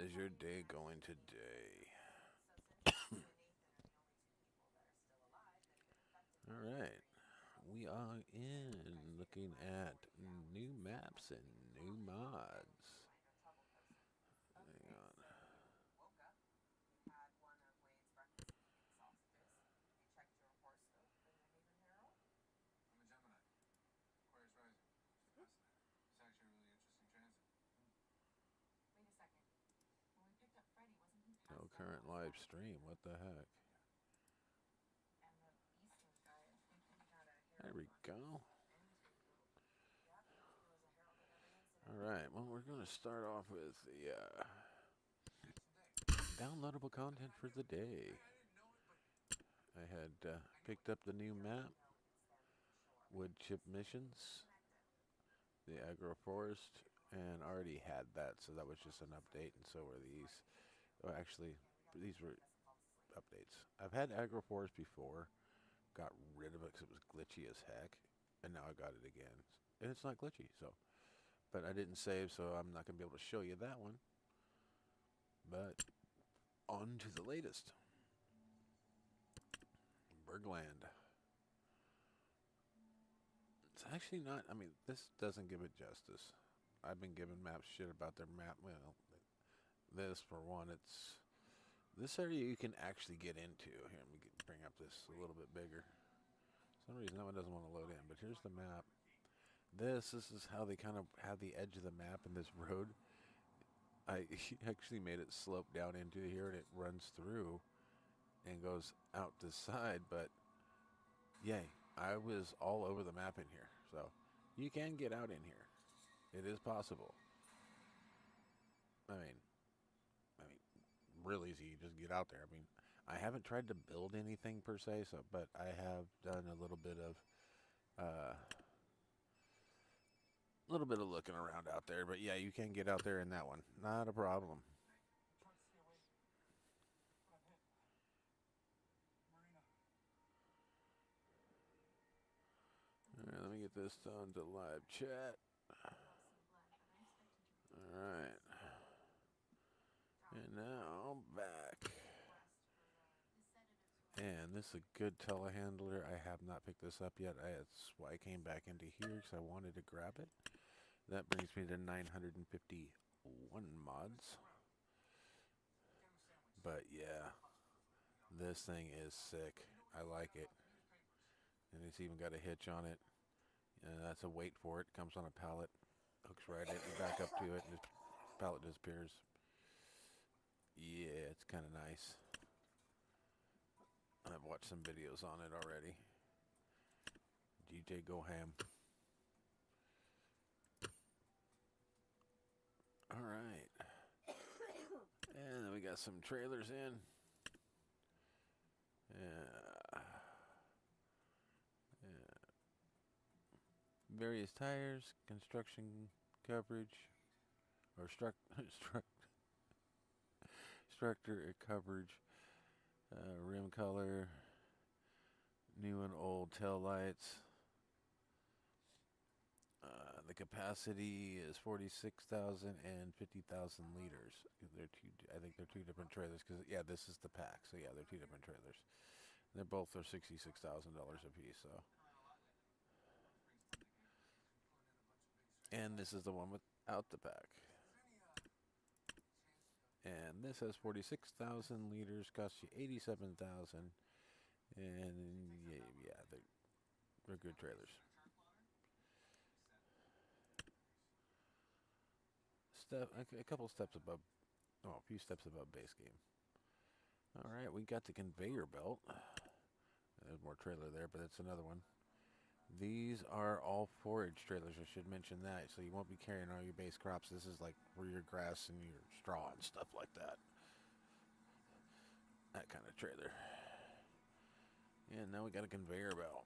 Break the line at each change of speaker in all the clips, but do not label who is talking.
is your day going today? All right. We are in looking at new maps and new mods. Hang on. No current live stream. What the heck? There we go. All right. Well, we're going to start off with the downloadable content for the day. I had picked up the new map, wood chip missions, the agroforest, and already had that, so that was just an update, and so were these. Oh, actually, these were updates. I've had agroforest before, got rid of it because it was glitchy as heck, and now I got it again, and it's not glitchy. So, but I didn't save, so I'm not gonna be able to show you that one. But on to the latest, Bergland. It's actually not. I mean, this doesn't give it justice. I've been giving maps shit about their map. Well, this for one, it's this area you can actually get into. Here, let me bring up this a little bit bigger. For some reason that one doesn't want to load in, but here's the map. This is how they kind of have the edge of the map in this road. I actually made it slope down into here, and it runs through and goes out this side. But yay, I was all over the map in here, so you can get out in here. It is possible. I mean, I mean, real easy. You just get out there. I mean, I haven't tried to build anything per se, so but I have done a little bit of looking around out there. But yeah, you can get out there in that one. Not a problem. All right, let me get this on to live chat. All right. And now back. And this is a good telehandler. I have not picked this up yet. That's why I came back into here because I wanted to grab it. That brings me to 951 mods. But yeah, this thing is sick. I like it. And it's even got a hitch on it. And that's a weight for it. Comes on a pallet. Hooks right in. You back up to it and the pallet disappears. Yeah, it's kind of nice. I've watched some videos on it already. DJ Go Ham. All right. And then we got some trailers in. Yeah. Various tires, construction coverage, or structure coverage, rim color, new and old tail lights. The capacity is 46,000 and 50,000 liters. I think they're two different trailers because yeah, this is the pack. So yeah, they're two different trailers. They're both are $66,000 a piece. So, and this is the one without the pack. And this has 46,000 liters, costs you 87,000, and yeah, they're good trailers. A couple steps above, a few steps above base game. All right, we got the conveyor belt. There's more trailer there, but it's another one. These are all forage trailers. I should mention that, so you won't be carrying all your base crops. This is like for your grass and your straw and stuff like that. That kind of trailer. And now we got a conveyor belt.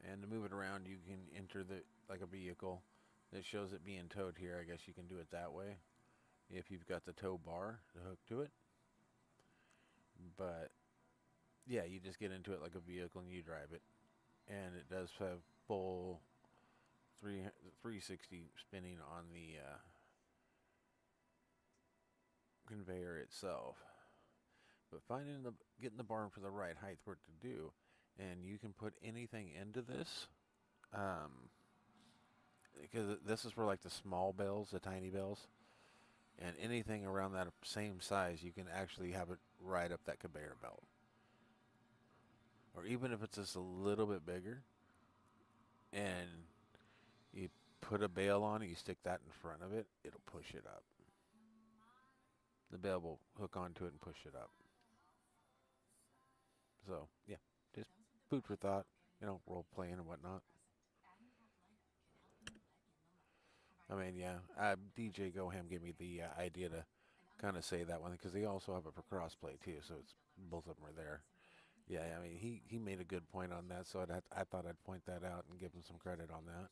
And to move it around, you can enter like a vehicle. It shows it being towed here. I guess you can do it that way if you've got the tow bar to hook to it. But yeah, you just get into it like a vehicle and you drive it. And it does have full 360 spinning on the conveyor itself. But getting the barn for the right height for it to do, and you can put anything into this, because this is for like the small bells, the tiny bells, and anything around that same size, you can actually have it right up that conveyor belt. Or even if it's just a little bit bigger, and you put a bale on it, you stick that in front of it, it'll push it up. The bale will hook onto it and push it up. So, yeah, just food for thought, role playing and whatnot. I mean, yeah, DJ Goham gave me the idea to kind of say that one because they also have it for crossplay too, so it's both of them are there. Yeah, I mean, he made a good point on that, so I thought I'd point that out and give him some credit on that,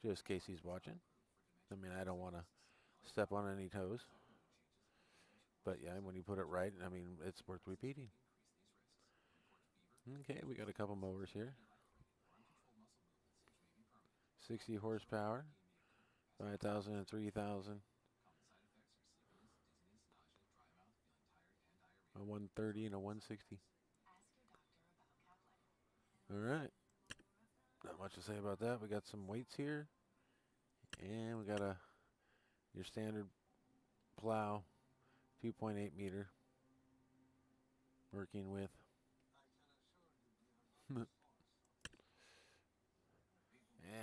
just in case he's watching. I mean, I don't want to step on any toes, but yeah, when you put it right, I mean, it's worth repeating. Okay, we got a couple mowers here. 60 horsepower, 5,000 and 3,000. A 130 and a 160. All right. Not much to say about that. We got some weights here. And we got your standard plow, 2.8 meter, working with.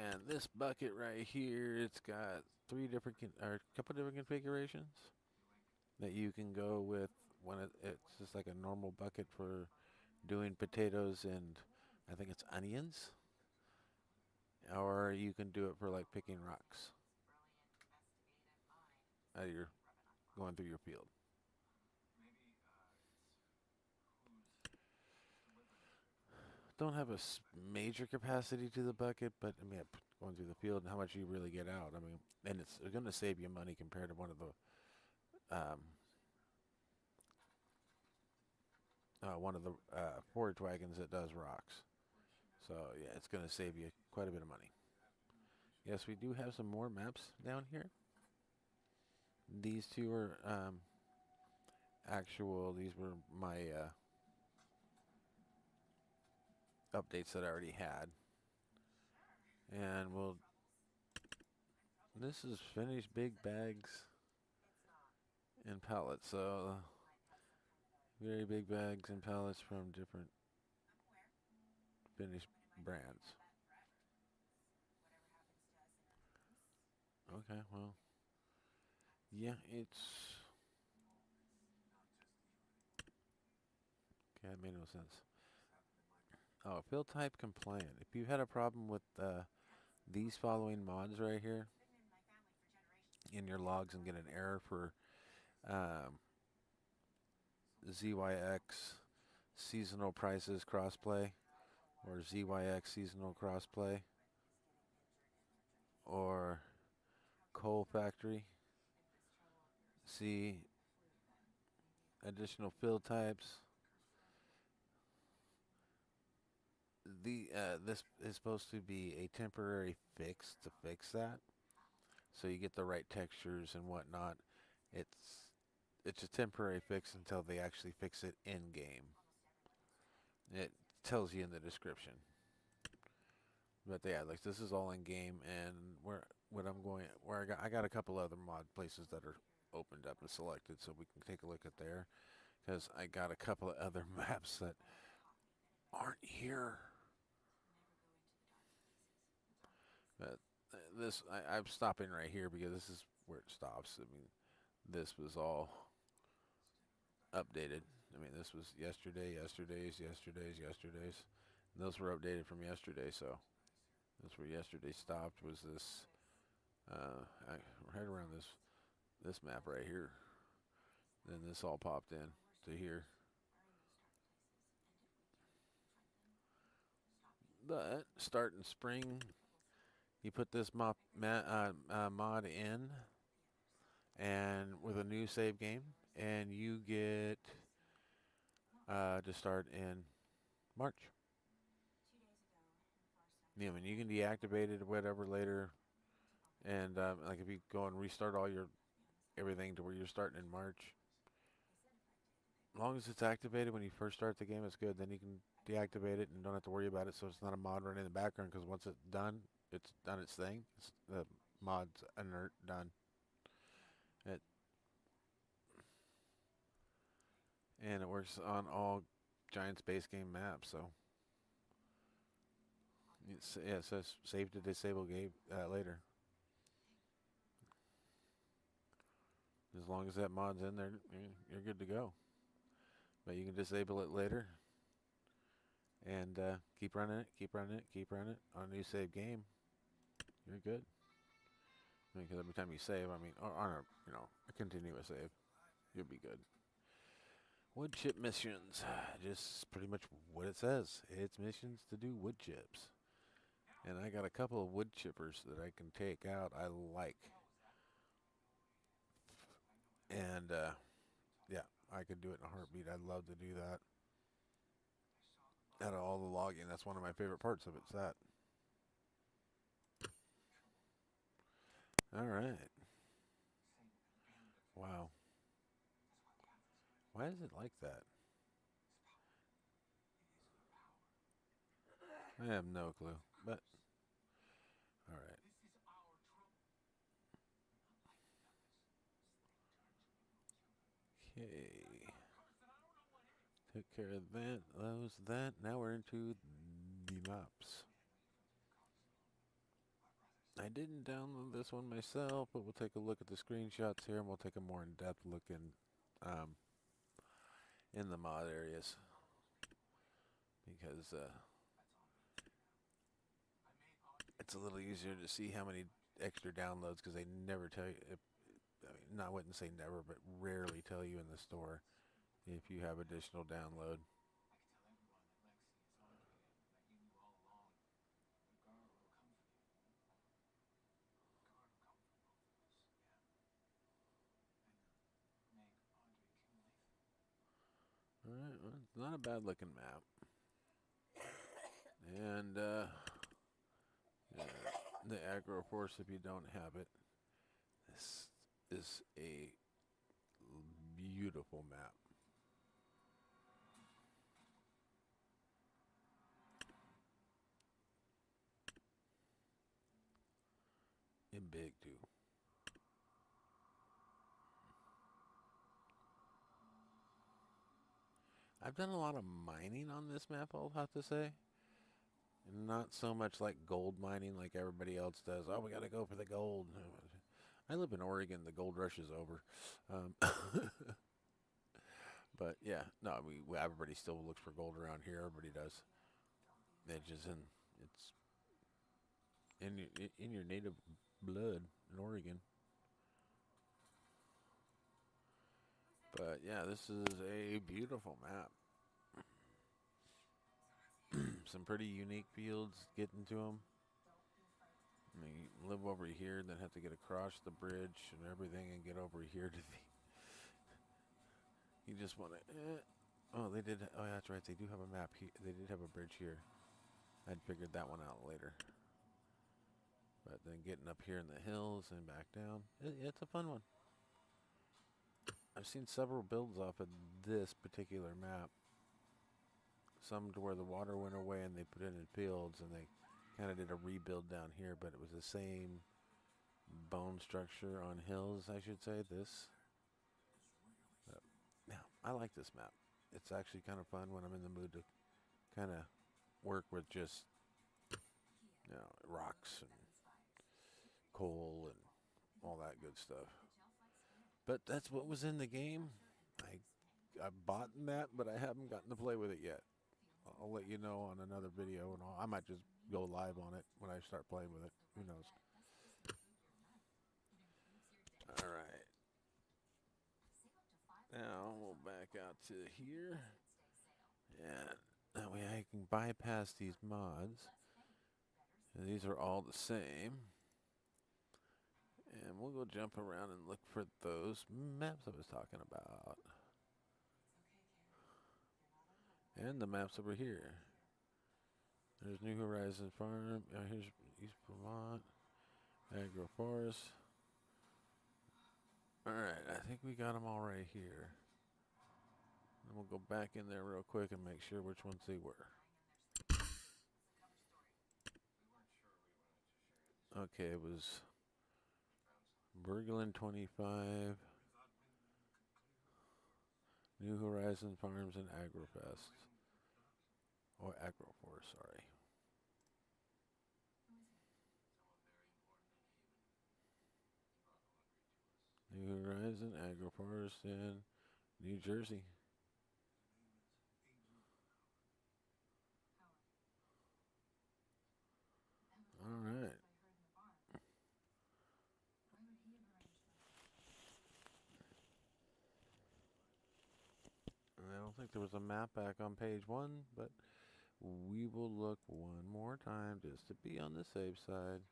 And this bucket right here, it's got a couple different configurations that you can go with. It's just like a normal bucket for doing potatoes and I think it's onions. Or you can do it for like picking rocks out of going through your field. Don't have a major capacity to the bucket, but I mean, going through the field and how much you really get out. I mean, and it's going to save you money compared to one of the forage wagons that does rocks. So yeah, it's going to save you quite a bit of money. Yes, we do have some more maps down here. These two are These were my updates that I already had. And this is finished big bags and pallets. So very big bags and pallets from different finished brands. Okay, well, yeah, okay, that made no sense. Oh, field type compliant. If you had a problem with these following mods right here in your logs and get an error for um, ZYX seasonal prices crossplay or ZYX seasonal crossplay or coal factory, see additional field types. This is supposed to be a temporary fix to fix that, so you get the right textures and whatnot. It's a temporary fix until they actually fix it in game. It tells you in the description. But yeah, like this is all in game, and I got a couple other mod places that are opened up and selected, so we can take a look at there, because I got a couple of other maps that aren't here. But I'm stopping right here because this is where it stops. I mean, this was all updated. I mean, this was yesterday's. And those were updated from yesterday, so that's where yesterday stopped. Was this right around this map right here? Then this all popped in to here. But starting spring, you put this mod in, and with a new save game, and you get to start in March. Yeah, I mean, you can deactivate it or whatever later, and like if you go and restart all your everything to where you're starting in March. As long as it's activated when you first start the game, it's good. Then you can deactivate it and don't have to worry about it. So it's not a mod running in the background because once it's done its thing. The mod's inert, done. It and it works on all giant space game maps. So yeah, it says save to disable game later. As long as that mod's in there, you're good to go. But you can disable it later and keep running it, keep running it, keep running it on a new save game. You're good. Because every time you save, I mean, or on a continuous save, you'll be good. Wood chip missions, just pretty much what it says. It's missions to do wood chips, and I got a couple of wood chippers that I can take out. I like, and yeah, I could do it in a heartbeat. I'd love to do that. Out of all the logging, that's one of my favorite parts of it. It's that. All right. Wow. Why is it like that? I have no clue. But all right. Okay. Took care of that. That. Now we're into the maps. I didn't download this one myself, but we'll take a look at the screenshots here, and we'll take a more in-depth look um, in the mod areas because it's a little easier to see how many extra downloads because they never tell you. I mean, no, I wouldn't say never, but rarely tell you in the store if you have additional download. All right, well, it's not a bad looking map, and yeah, the aggro force if you don't have it. This is a beautiful map. And big too. I've done a lot of mining on this map, I'll have to say. Not so much like gold mining like everybody else does. Oh, we got to go for the gold. I live in Oregon. The gold rush is over. But yeah, no, everybody still looks for gold around here. Everybody does. It's in your native blood in Oregon. But yeah, this is a beautiful map. Some pretty unique fields getting to them. I mean, you live over here, then have to get across the bridge and everything, and get over here to the. You just want to. Oh, they did. Oh, yeah, that's right. They do have a map here. They did have a bridge here. I'd figured that one out later. But then getting up here in the hills and back down, it's a fun one. I've seen several builds off of this particular map. Some to where the water went away and they put it in fields, and they kind of did a rebuild down here, but it was the same bone structure on hills, I should say. Yeah, I like this map. It's actually kind of fun when I'm in the mood to kind of work with just rocks and coal and all that good stuff. But that's what was in the game. I bought that, but I haven't gotten to play with it yet. I'll let you know on another video, and I might just go live on it when I start playing with it. Who knows? All right. Now we'll back out to here. Yeah. That way I can bypass these mods. And these are all the same. And we'll go jump around and look for those maps I was talking about. And the maps over here. There's New Horizons Farm. Here's East Vermont. Agro Forest. Alright, I think we got them all right here. And we'll go back in there real quick and make sure which ones they were. Okay, it was Berglund 25, New Horizon Farms, and AgroFest. Or AgroForce, sorry. New Horizon, AgroForce, and New Jersey. Alright. I don't think there was a map back on page 1, but we will look one more time just to be on the safe side.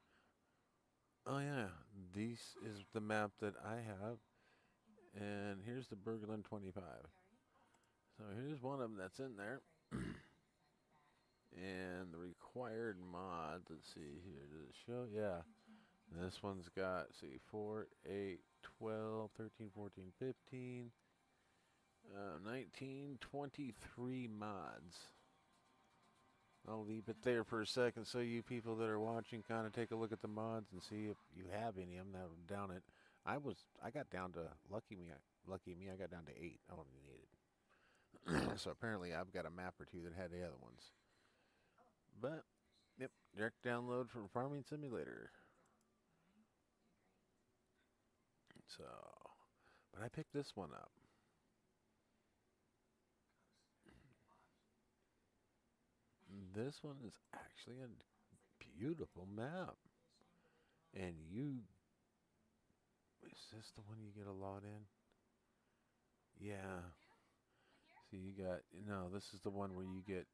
Oh yeah, this is the map that I have, and here's the Berglund 25. So here's one of them that's in there. And the required mods, let's see here, does it show? Yeah. This one's got, see, 4, 8, 12, 13, 14, 15, 19, 23 mods. I'll leave it there for a second so you people that are watching kind of take a look at the mods and see if you have any of them that are down at. I got down to, lucky me, I got down to 8. I only needed. So apparently I've got a map or two that had the other ones. But, yep, direct download for Farming Simulator. So, but I picked this one up. This one is actually a beautiful map. And is this the one you get a lot in? Yeah. See, you got, no, this is the one where you get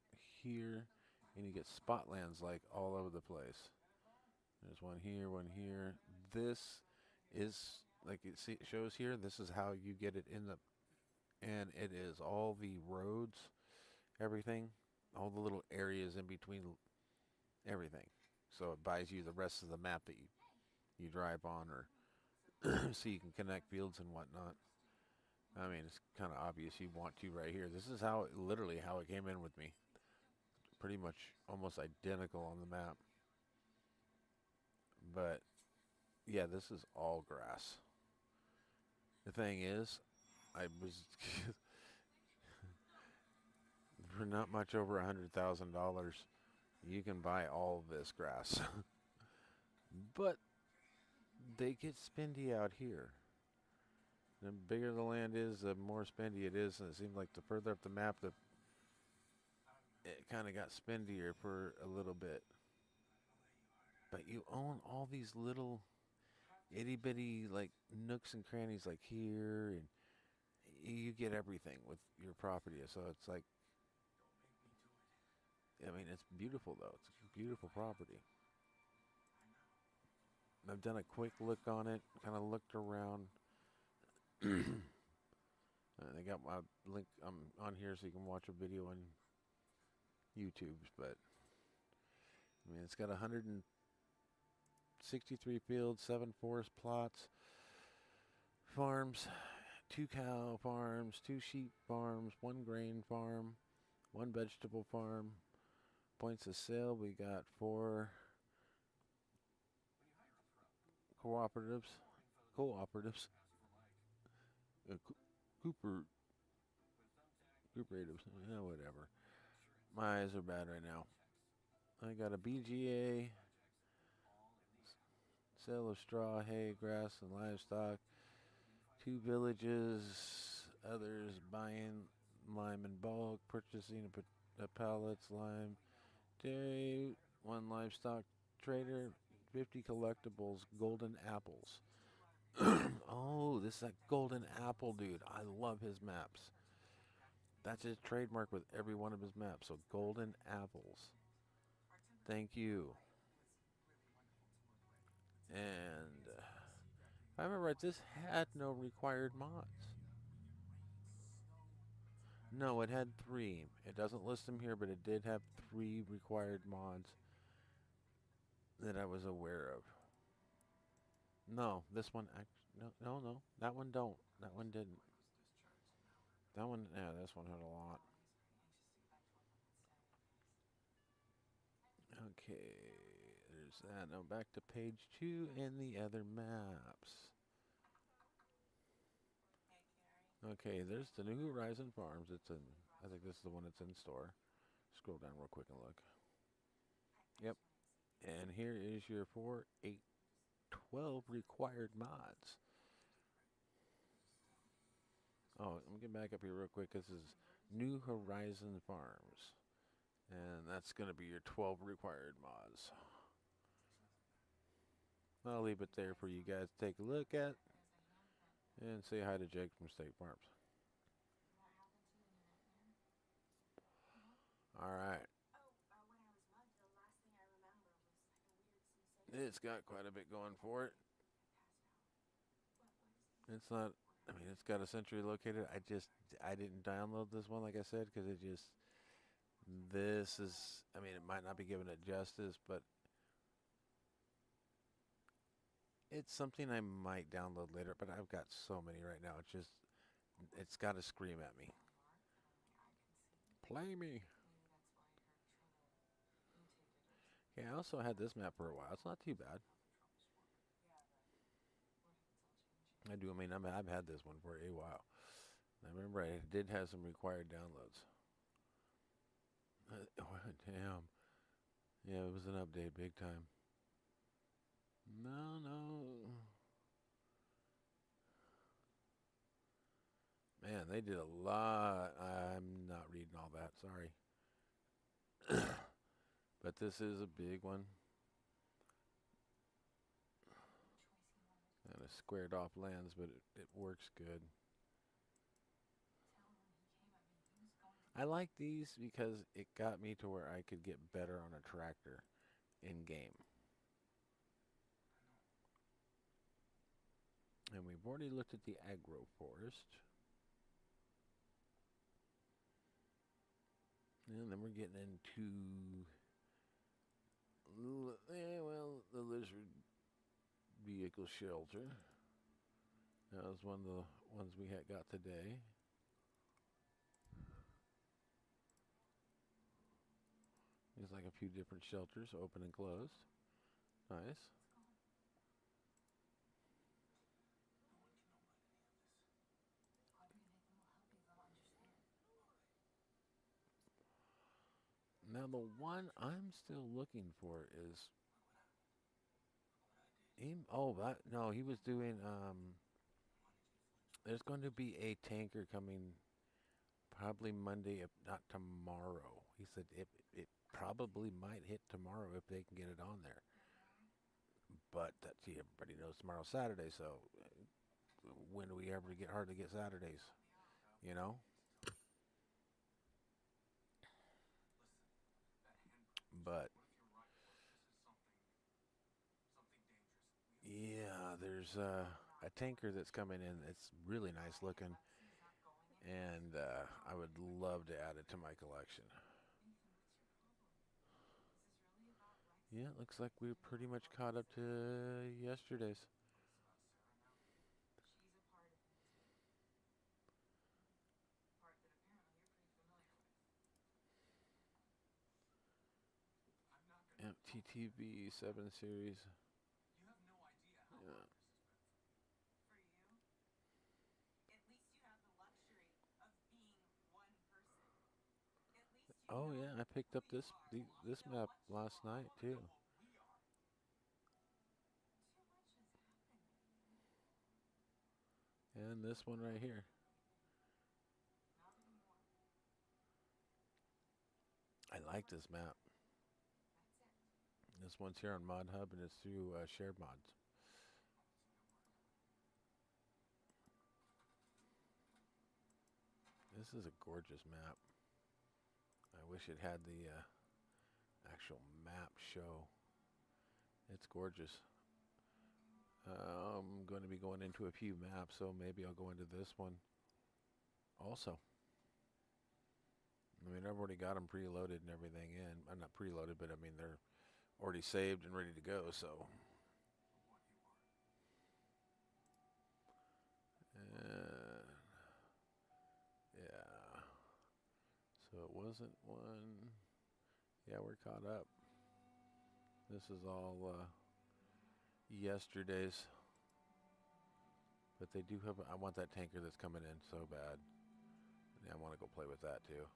here, and you get spot lands like all over the place. There's one here, one here. This is, like it shows here, this is how you get it in the, and it is all the roads, everything, all the little areas in between everything. So it buys you the rest of the map that you drive on, or so you can connect fields and whatnot. I mean, it's kind of obvious you want to right here. This is how literally how it came in with me. Pretty much almost identical on the map. But yeah, this is all grass. The thing is, I was for not much over $100,000, you can buy all of this grass. But they get spendy out here. The bigger the land is, the more spendy it is, and it seemed like the further up the map, it kind of got spendier for a little bit. But you own all these little itty bitty like nooks and crannies like here, and you get everything with your property. So it's like, I mean, it's beautiful though. It's a beautiful property. I've done a quick look on it, kind of looked around. They got my link on here so you can watch a video on YouTube. But I mean, it's got 163 fields, 7 forest plots, farms, 2 cow farms, 2 sheep farms, 1 grain farm, 1 vegetable farm. Points of sale, we got 4 cooperatives, cooperatives, yeah, whatever. My eyes are bad right now. I got a BGA, sale of straw, hay, grass, and livestock. 2 villages, others buying lime in bulk, purchasing a pallets, lime, dairy, 1 livestock trader, 50 collectibles, golden apples. Oh, this is that golden apple dude. I love his maps. That's his trademark with every one of his maps. So golden apples. Thank you. And if I remember right, this had no required mods. No, it had 3. It doesn't list them here, but it did have 3 required mods that I was aware of. No, this one actually. No, no, no. That one don't. That one didn't. That one, yeah, this one had a lot. Okay, there's that. Now back to page 2 and the other maps. Okay, there's the New Horizon Farms. It's in, I think this is the one that's in store. Scroll down real quick and look. Yep. And here is your 4, 8, 12 required mods. Oh, let me get back up here real quick. This is New Horizon Farms. And that's going to be your 12 required mods. I'll leave it there for you guys to take a look at. And say hi to Jake from State Farms. Alright. It's got quite a bit going for it. It's not, I mean, it's got a century located. I didn't download this one, like I said, because this is, I mean, it might not be giving it justice, but it's something I might download later, but I've got so many right now. It's got to scream at me. Play me. Yeah, I also had this map for a while. It's not too bad. I do. I mean, I've had this one for a while. I remember I did have some required downloads. Damn. Yeah, it was an update big time. No, no. Man, they did a lot. I'm not reading all that. Sorry. But this is a big one. And a squared off lands, but it works good. I like these because it got me to where I could get better on a tractor in game. And we've already looked at the agroforest. And then we're getting into, well, the lizard vehicle shelter. That was one of the ones we had got today. There's like a few different shelters, open and closed. Nice. Now the one I'm still looking for is him. Oh, no, he was doing. There's going to be a tanker coming, probably Monday, if not tomorrow. He said it probably might hit tomorrow if they can get it on there. But see, everybody knows tomorrow's Saturday, so when do we ever get hardly get Saturdays? You know. But yeah, there's a tanker that's coming in. It's really nice looking, and I would love to add it to my collection. Yeah, it looks like we're pretty much caught up to yesterday's. Yep, TTV 7 series. Yeah. Oh yeah, I picked up this map last night too. And this one right here. I like this map. This one's here on Mod Hub and it's through shared mods. This is a gorgeous map. I wish it had the actual map show. It's gorgeous. I'm going to be going into a few maps, so maybe I'll go into this one also. I mean, I've already got them preloaded and everything in. I'm not preloaded, but I mean, they're already saved and ready to go, so. wasn't one. Yeah, we're caught up. This is all yesterday's. But they do have. I want that tanker that's coming in so bad. Yeah, I want to go play with that too.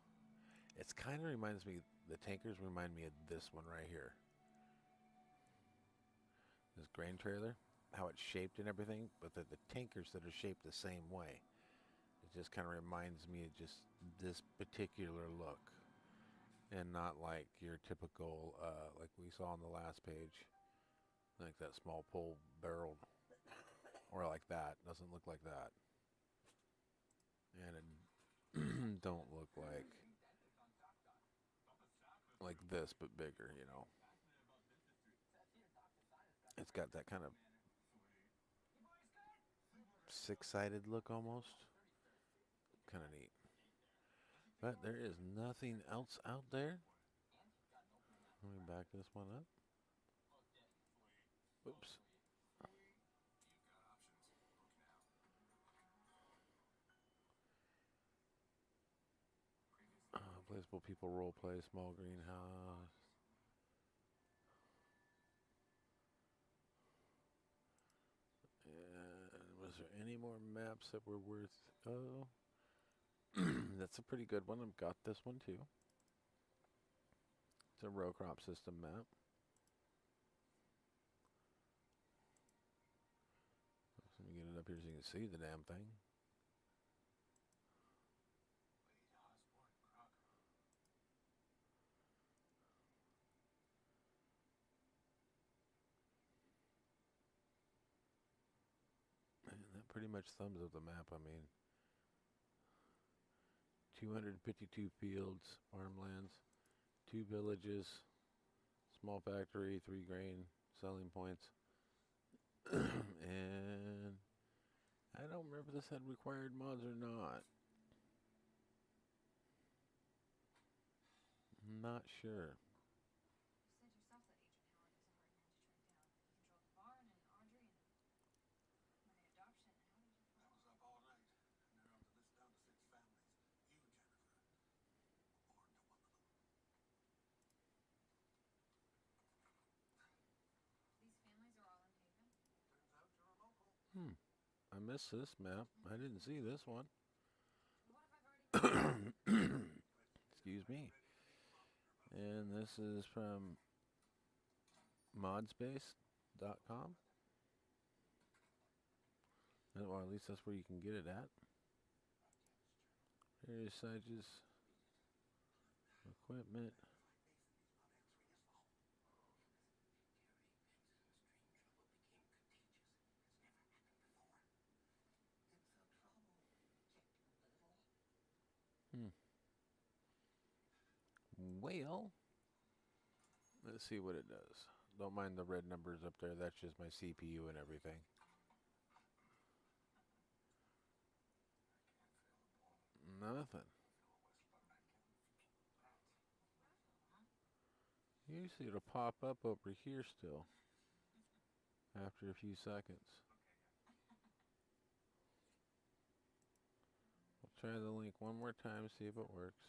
It's kind of reminds me. The tankers remind me of this one right here. This grain trailer, how it's shaped and everything, but the tankers that are shaped the same way. It just kind of reminds me of just this particular look, and not like your typical, like we saw on the last page, like that small pole barrel, or like that. Doesn't look like that, and it don't look like this, but bigger. You know, it's got that kind of six-sided look almost. Kind of neat. But there is nothing else out there. Let me back this one up. Oops. Placeable people role play, small greenhouse. And was there any more maps that were worth? Oh, that's a pretty good one. I've got this one too. It's a row crop system map. Let me get it up here so you can see the damn thing. And that pretty much sums up the map. I mean, 252 fields, farmlands, 2 villages, small factory, 3 grain selling points. And I don't remember if this had required mods or not. Not sure. I missed this map. I didn't see this one. Excuse me. And this is from modspace.com. Or at least that's where you can get it at. Various sizes, equipment. Well, let's see what it does. Don't mind the red numbers up there. That's just my CPU and everything. Nothing. Usually it'll pop up over here still after a few seconds. We'll try the link one more time, see if it works.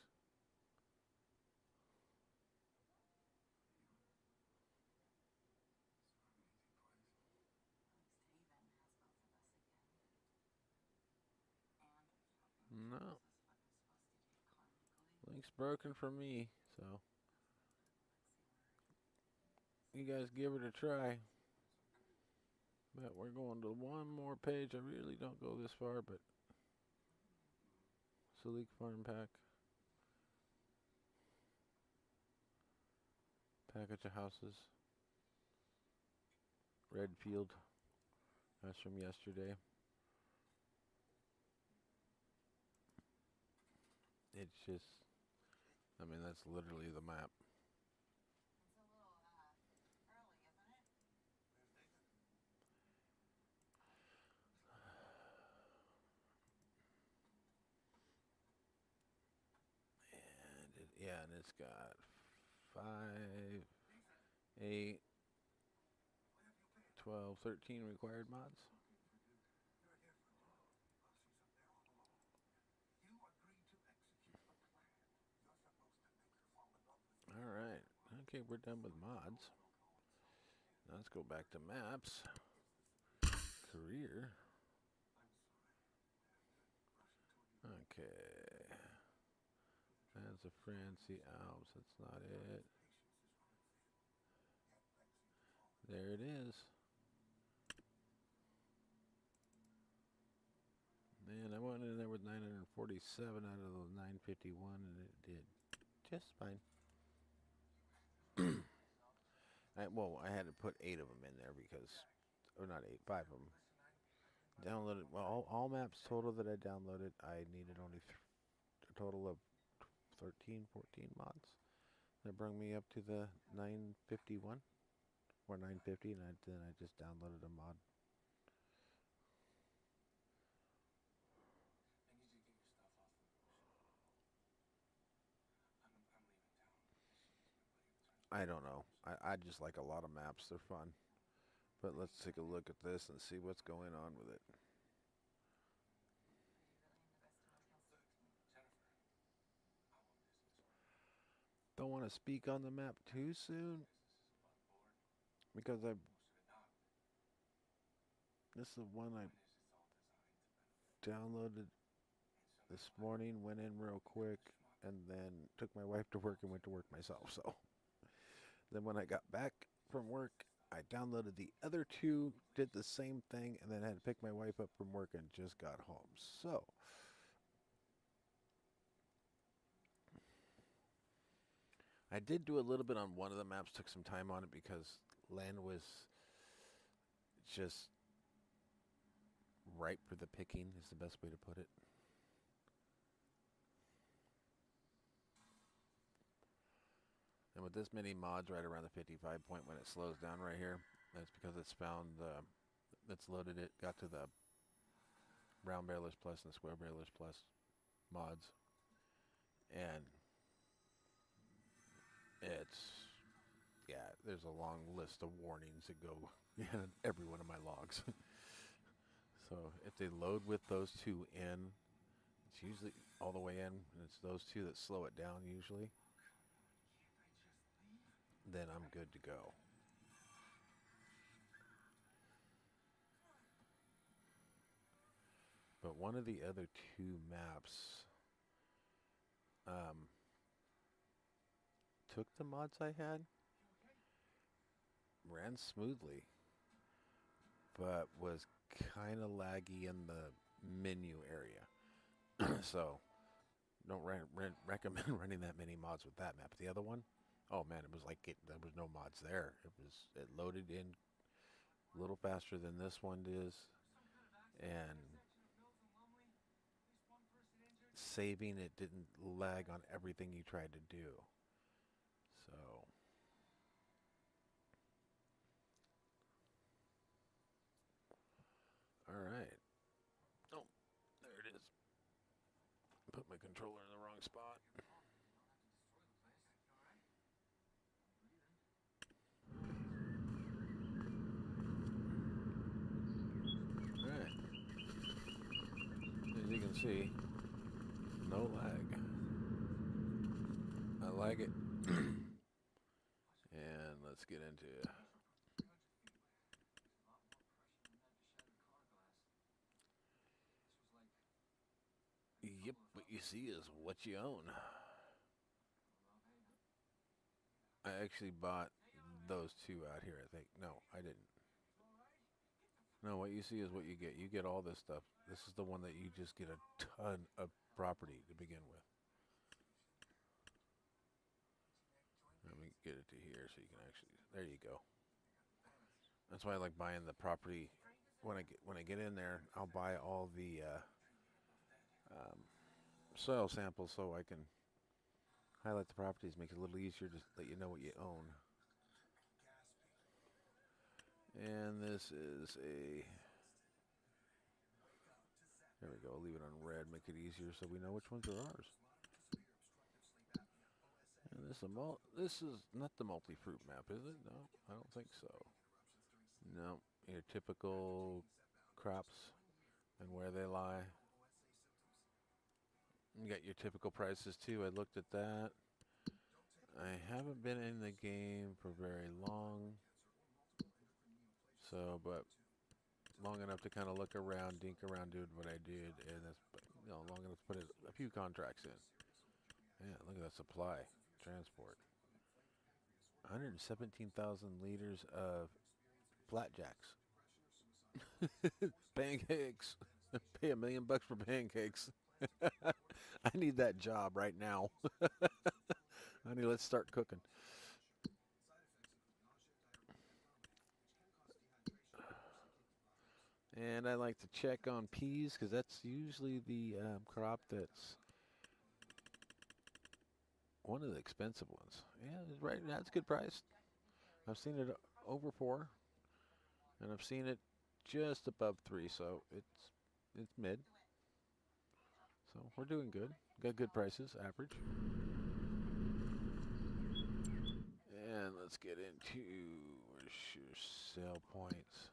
No. Link's broken for me, so you guys give it a try. But we're going to one more page. I really don't go this far, but Salik Farm Pack. Package of houses. Redfield. That's from yesterday. It's just, I mean, that's literally the map. Yeah, and it's got 5, 8, 12, 13 required mods. Okay, we're done with mods. Now let's go back to maps. Career. Okay. That's a Francie Alps. That's not it. There it is. Man, I went in there with 947 out of the 951, and it did just fine. I had to put 8 of them in there because, or not 8, 5 of them. Downloaded, well, all maps total that I downloaded, I needed only a total of 13, 14 mods. That brought me up to the 951 or 950, and then I just downloaded a mod. I don't know. I just like a lot of maps. They're fun. But let's take a look at this and see what's going on with it. Don't want to speak on the map too soon because this is one I downloaded this morning, went in real quick, and then took my wife to work and went to work myself. So then when I got back from work, I downloaded the other 2, did the same thing, and then had to pick my wife up from work and just got home. So I did do a little bit on one of the maps, took some time on it because land was just ripe for the picking is the best way to put it. And with this many mods right around the 55 point when it slows down right here, that's because it's found, it's loaded it, got to the round barrelers plus and the square barrelers plus mods. And it's, yeah, there's a long list of warnings that go in every one of my logs. So if they load with those 2 in, it's usually all the way in, and it's those 2 that slow it down usually, then I'm good to go. But one of the other 2 maps took the mods I had, ran smoothly, but was kind of laggy in the menu area. So don't recommend running that many mods with that map. The other one, oh man, it was like there was no mods there. It loaded in a little faster than this one is, and saving it didn't lag on everything you tried to do. So all right. Oh, there it is. Put my controller in the wrong spot. Alright. As you can see, no lag. I like it. And let's get into it. Yep, what you see is what you own. I actually bought those 2 out here, I think. No, I didn't. No, what you see is what you get. You get all this stuff. This is the one that you just get a ton of property to begin with. Let me get it to here so you can actually, there you go. That's why I like buying the property. When I get in there, I'll buy all the soil samples so I can highlight the properties, make it a little easier to let you know what you own. And this is a, there we go, leave it on red, make it easier so we know which ones are ours. And this is not the multi-fruit map, is it? No, I don't think so. No, your typical crops and where they lie. You got your typical prices too. I looked at that. I haven't been in the game for very long, so but long enough to kind of look around, dink around, do what I did, and that's long enough to put a few contracts in. Yeah, look at that supply, transport, 117,000 liters of flatjacks, pancakes. Pay $1 million for pancakes. I need that job right now. Honey, let's start cooking. And I like to check on peas because that's usually the crop that's one of the expensive ones. Yeah, right. That's a good price. I've seen it over 4, and I've seen it just above 3, so it's mid. So we're doing good. Got good prices, average. And let's get into where's your sell points.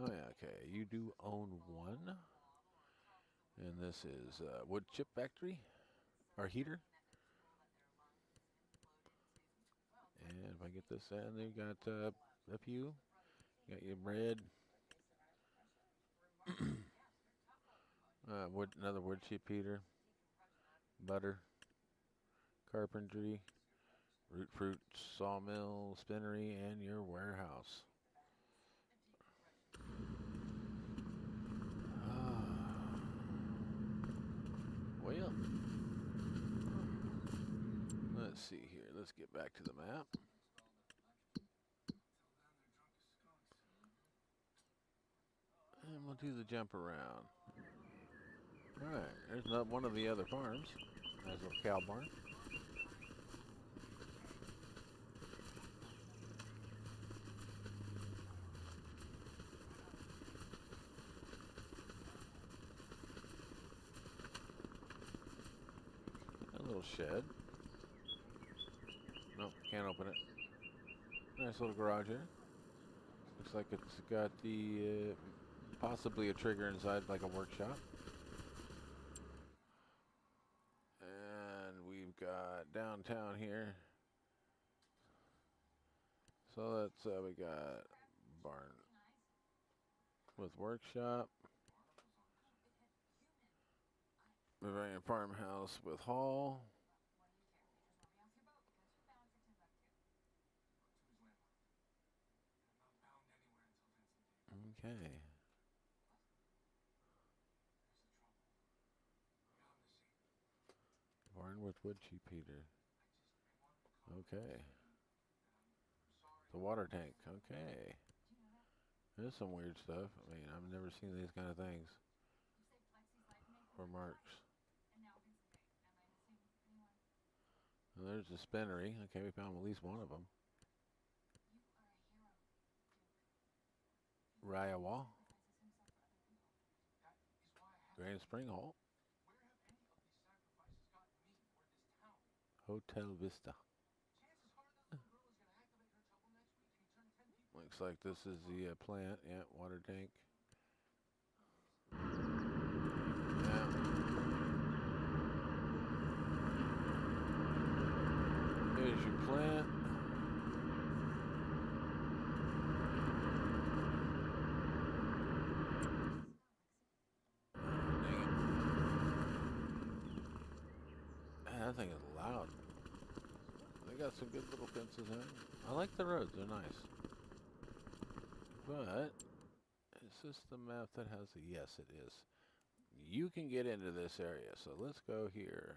Oh yeah, okay. You do own one, and this is wood chip factory or heater. And if I get this in, they've got a few. You got your bread, another wood chip heater, butter, carpentry, root fruit, sawmill, spinnery, and your warehouse. Well, let's see here. Let's get back to the map. And we'll do the jump around. All right, there's not one of the other farms. Nice little cow barn. A little shed. Nope, can't open it. Nice little garage here. Looks like it's got the possibly a trigger inside, like a workshop. And we've got downtown here. So that's we got barn with workshop. Bavarian farmhouse with hall. Okay. Barn with wood chip heater. Okay. The water tank. Okay. There's some weird stuff. I mean, I've never seen these kind of things. Or marks. And there's the spinnery. Okay, we found at least one of them. Riowa. Grand Spring Hall. Hotel Vista. Looks like this is the plant. Yeah, water tank. Yeah. Here's your plant. Man, that thing is loud. They got some good little fences in. I like the roads, they're nice. But, is this the map that has a, yes it is. You can get into this area, so let's go here.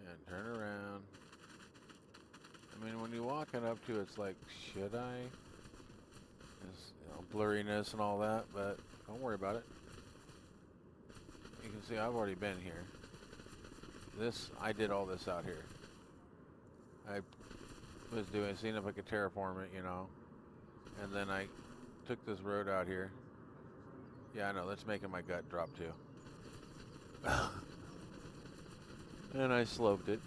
And turn around. I mean, when you're walking up to it, it's like, should I? There's, blurriness and all that, but don't worry about it. You can see I've already been here. I did all this out here. I was seeing if I could terraform it, and then I took this road out here. Yeah, I know, that's making my gut drop too. And I sloped it.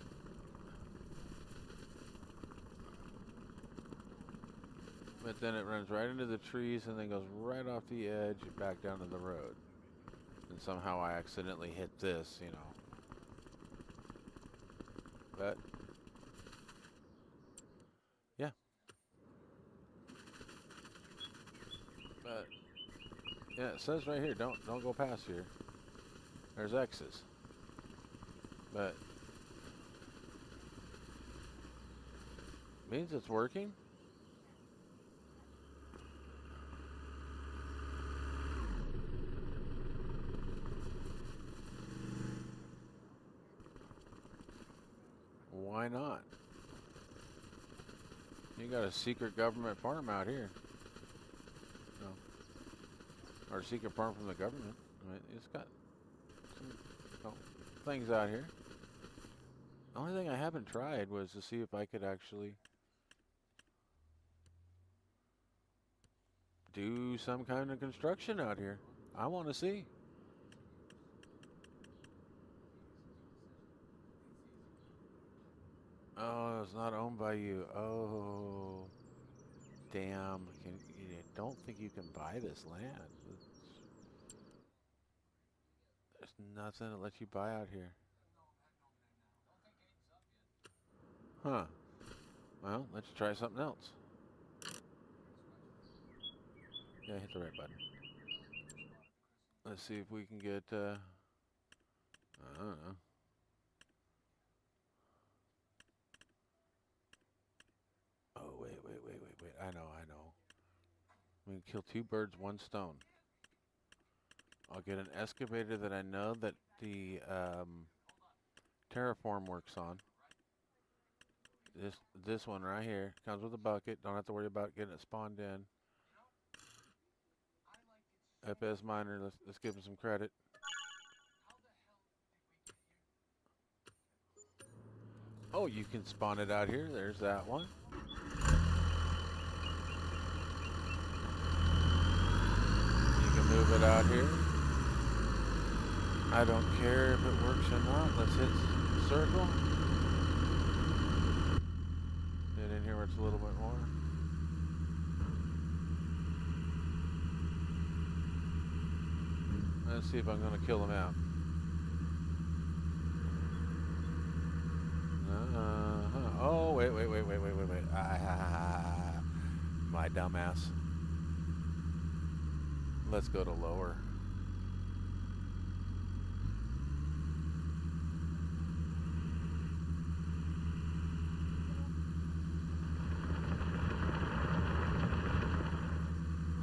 But then it runs right into the trees and then goes right off the edge back down to the road. And somehow I accidentally hit this, But yeah. But yeah, it says right here, don't go past here. There's X's. But means it's working. Why not? You got a secret government farm out here. No. Or a secret farm from the government. I mean, it's got some things out here. The only thing I haven't tried was to see if I could actually do some kind of construction out here. I want to see. Oh, it's not owned by you. Oh, damn. You don't think you can buy this land. There's nothing that lets you buy out here. Huh. Well, let's try something else. Yeah, hit the right button. Let's see if we can get, I don't know. Oh, wait. I know. We can kill 2 birds, 1 stone. I'll get an excavator that I know that the terraform works on. This one right here comes with a bucket. Don't have to worry about getting it spawned in. FS miner, let's give him some credit. Oh, you can spawn it out here. There's that one. You can move it out here. I don't care if it works or not. Let's hit circle. Get in here where it's a little bit more. Let's see if I'm going to kill him out. Oh, wait. My dumbass. Let's go to lower.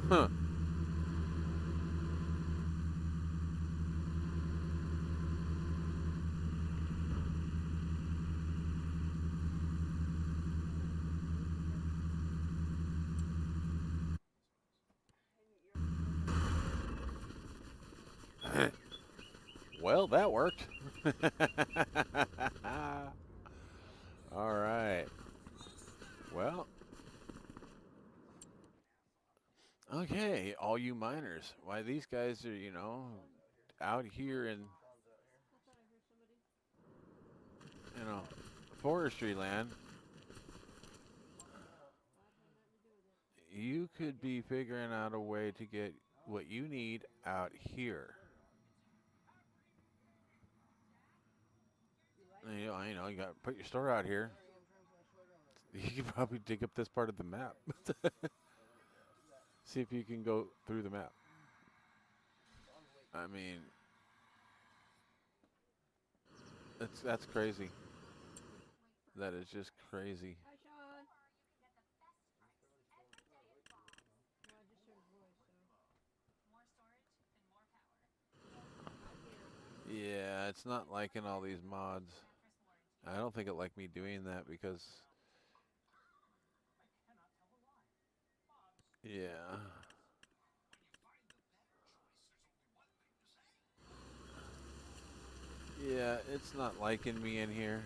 Huh. Well, that worked. All right. Well. Okay, all you miners. Why, these guys are, out here in, forestry land. You could be figuring out a way to get what you need out here. You got to put your store out here. You could probably dig up this part of the map. See if you can go through the map. I mean, that's crazy. That is just crazy. Yeah, it's not liking all these mods. I don't think it liked me doing that because... Yeah. Yeah, it's not liking me in here.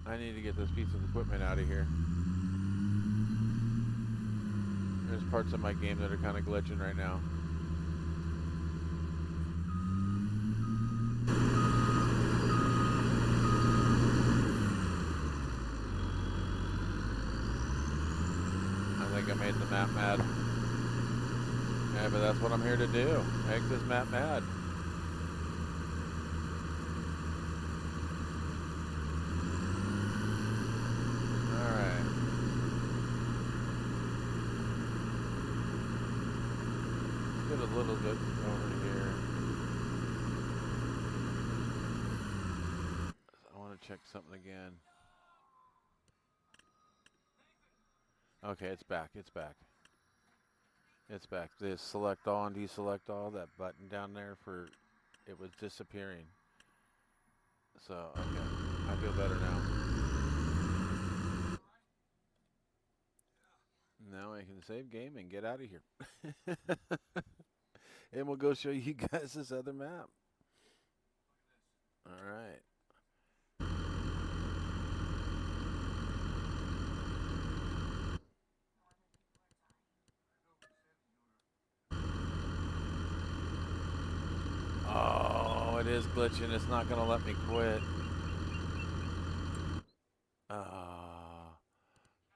I need to get this piece of equipment out of here. There's parts of my game that are kind of glitching right now. I think I made the map mad. Yeah, but that's what I'm here to do. Make this map mad. Alright. Let's get a little bit over here. I want to check something again. Okay, it's back. It's back. It's back. This select all and deselect all, that button down there for it was disappearing. So, okay. I feel better now. Now I can save game and get out of here. And we'll go show you guys this other map. All right. Oh, it is glitching. It's not going to let me quit.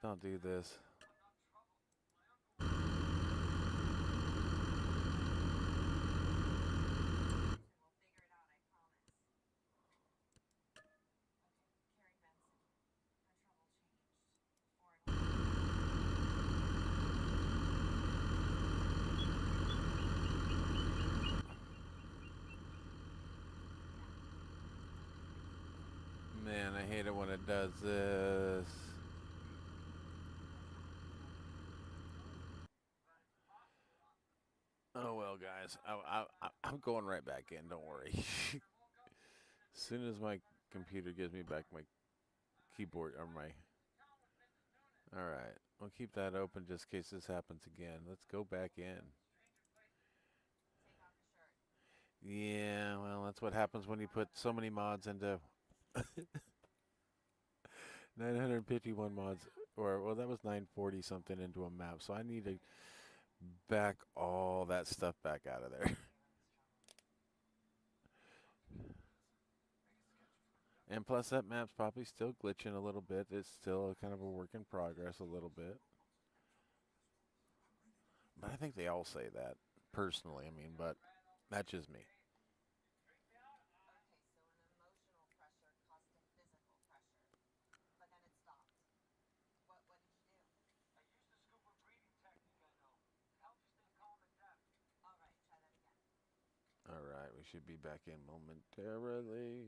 Don't do this. Man, I hate it when it does this. Oh, well, guys. I'm going right back in. Don't worry. As soon as my computer gives me back my keyboard or my... All right. We'll keep that open just in case this happens again. Let's go back in. Yeah, well, that's what happens when you put so many mods into 951 mods, or well, that was 940 something into a map. So I need to back all that stuff back out of there. And plus, that map's probably still glitching a little bit. It's still kind of a work in progress a little bit. But I think they all say that, personally. I mean, but that's just me. All right, we should be back in momentarily.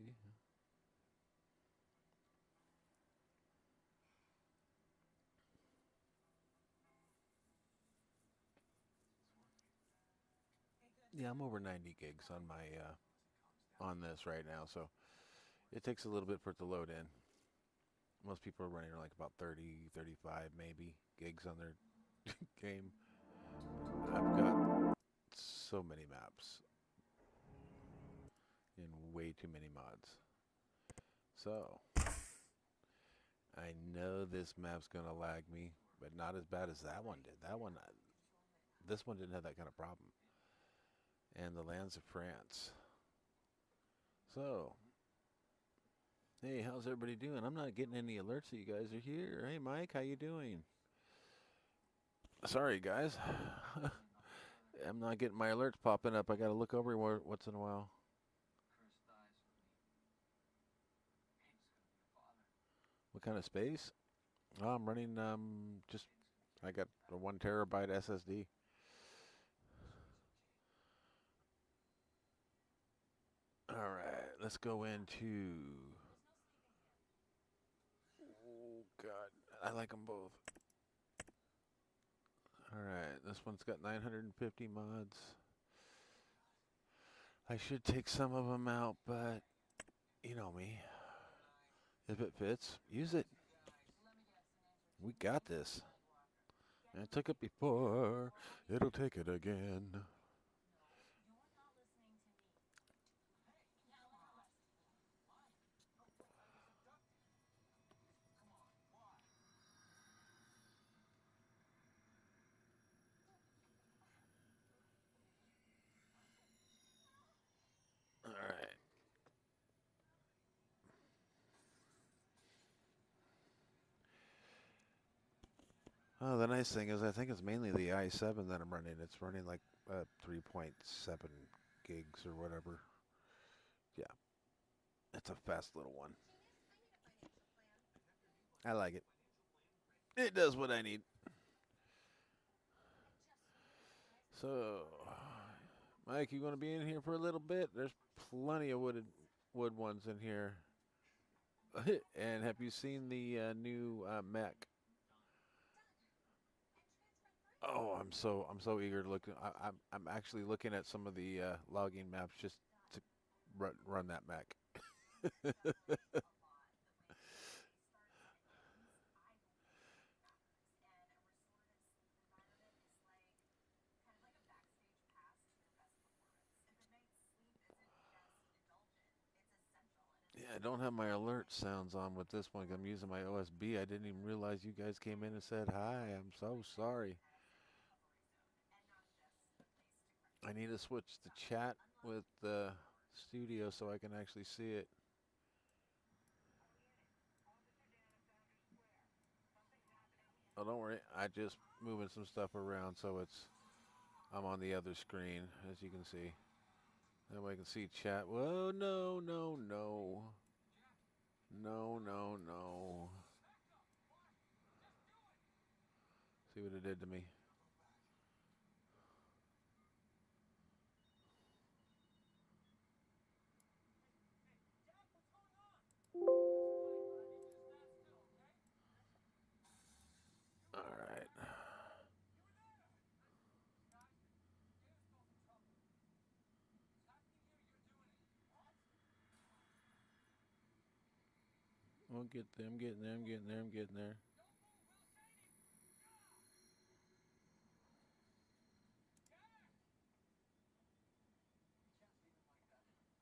Yeah, I'm over 90 gigs on my on this right now, so it takes a little bit for it to load in. Most people are running like about 30, 35 maybe gigs on their game. I've got so many maps and way too many mods. So, I know this map's going to lag me, but not as bad as that one did. This one didn't have that kind of problem. And the lands of France. So, hey, how's everybody doing? I'm not getting any alerts that you guys are here. Hey, Mike, how you doing? Sorry, guys. I'm not getting my alerts popping up. I got to look over once in a while. What kind of space? Oh, I'm running I got a 1 terabyte SSD. All right, let's go into. Oh God, I like them both. All right, this one's got 950 mods. I should take some of them out, but you know me. If it fits, use it. We got this. I took it before. It'll take it again. All right. Oh, the nice thing is I think it's mainly the i7 that I'm running. It's running like 3.7 gigs or whatever. Yeah, it's a fast little one. I like it. It does what I need. So, Mike, you want to be in here for a little bit? There's plenty of wood ones in here. And have you seen the new Mac? Oh, I'm so eager to look. I'm actually looking at some of the logging maps just to run that Mac. Yeah, I don't have my alert sounds on with this one. I'm using my OSB. I didn't even realize you guys came in and said hi. I'm so sorry. I need to switch the chat with the studio so I can actually see it. Oh, don't worry. I just moving some stuff around so I'm on the other screen, as you can see. That way I can see chat. Whoa, no, no, no. No, no, no. See what it did to me. All right. We'll get there. I'm getting there. I'm getting there. I'm getting there.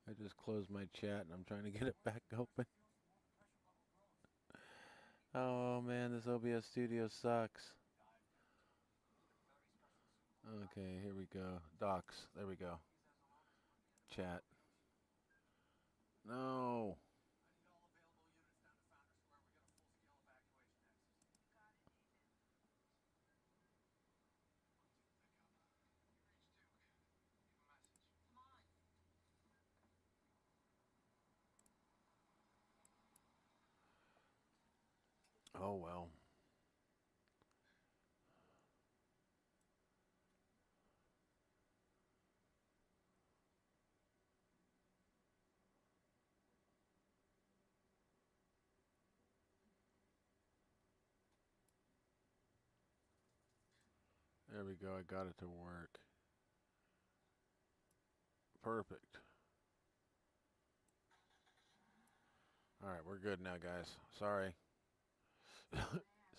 I just closed my chat and I'm trying to get it back open. Oh man, this OBS studio sucks. Okay, here we go. Docs. There we go. Chat. No. Oh well. There we go. I got it to work. Perfect. All right, we're good now, guys. Sorry.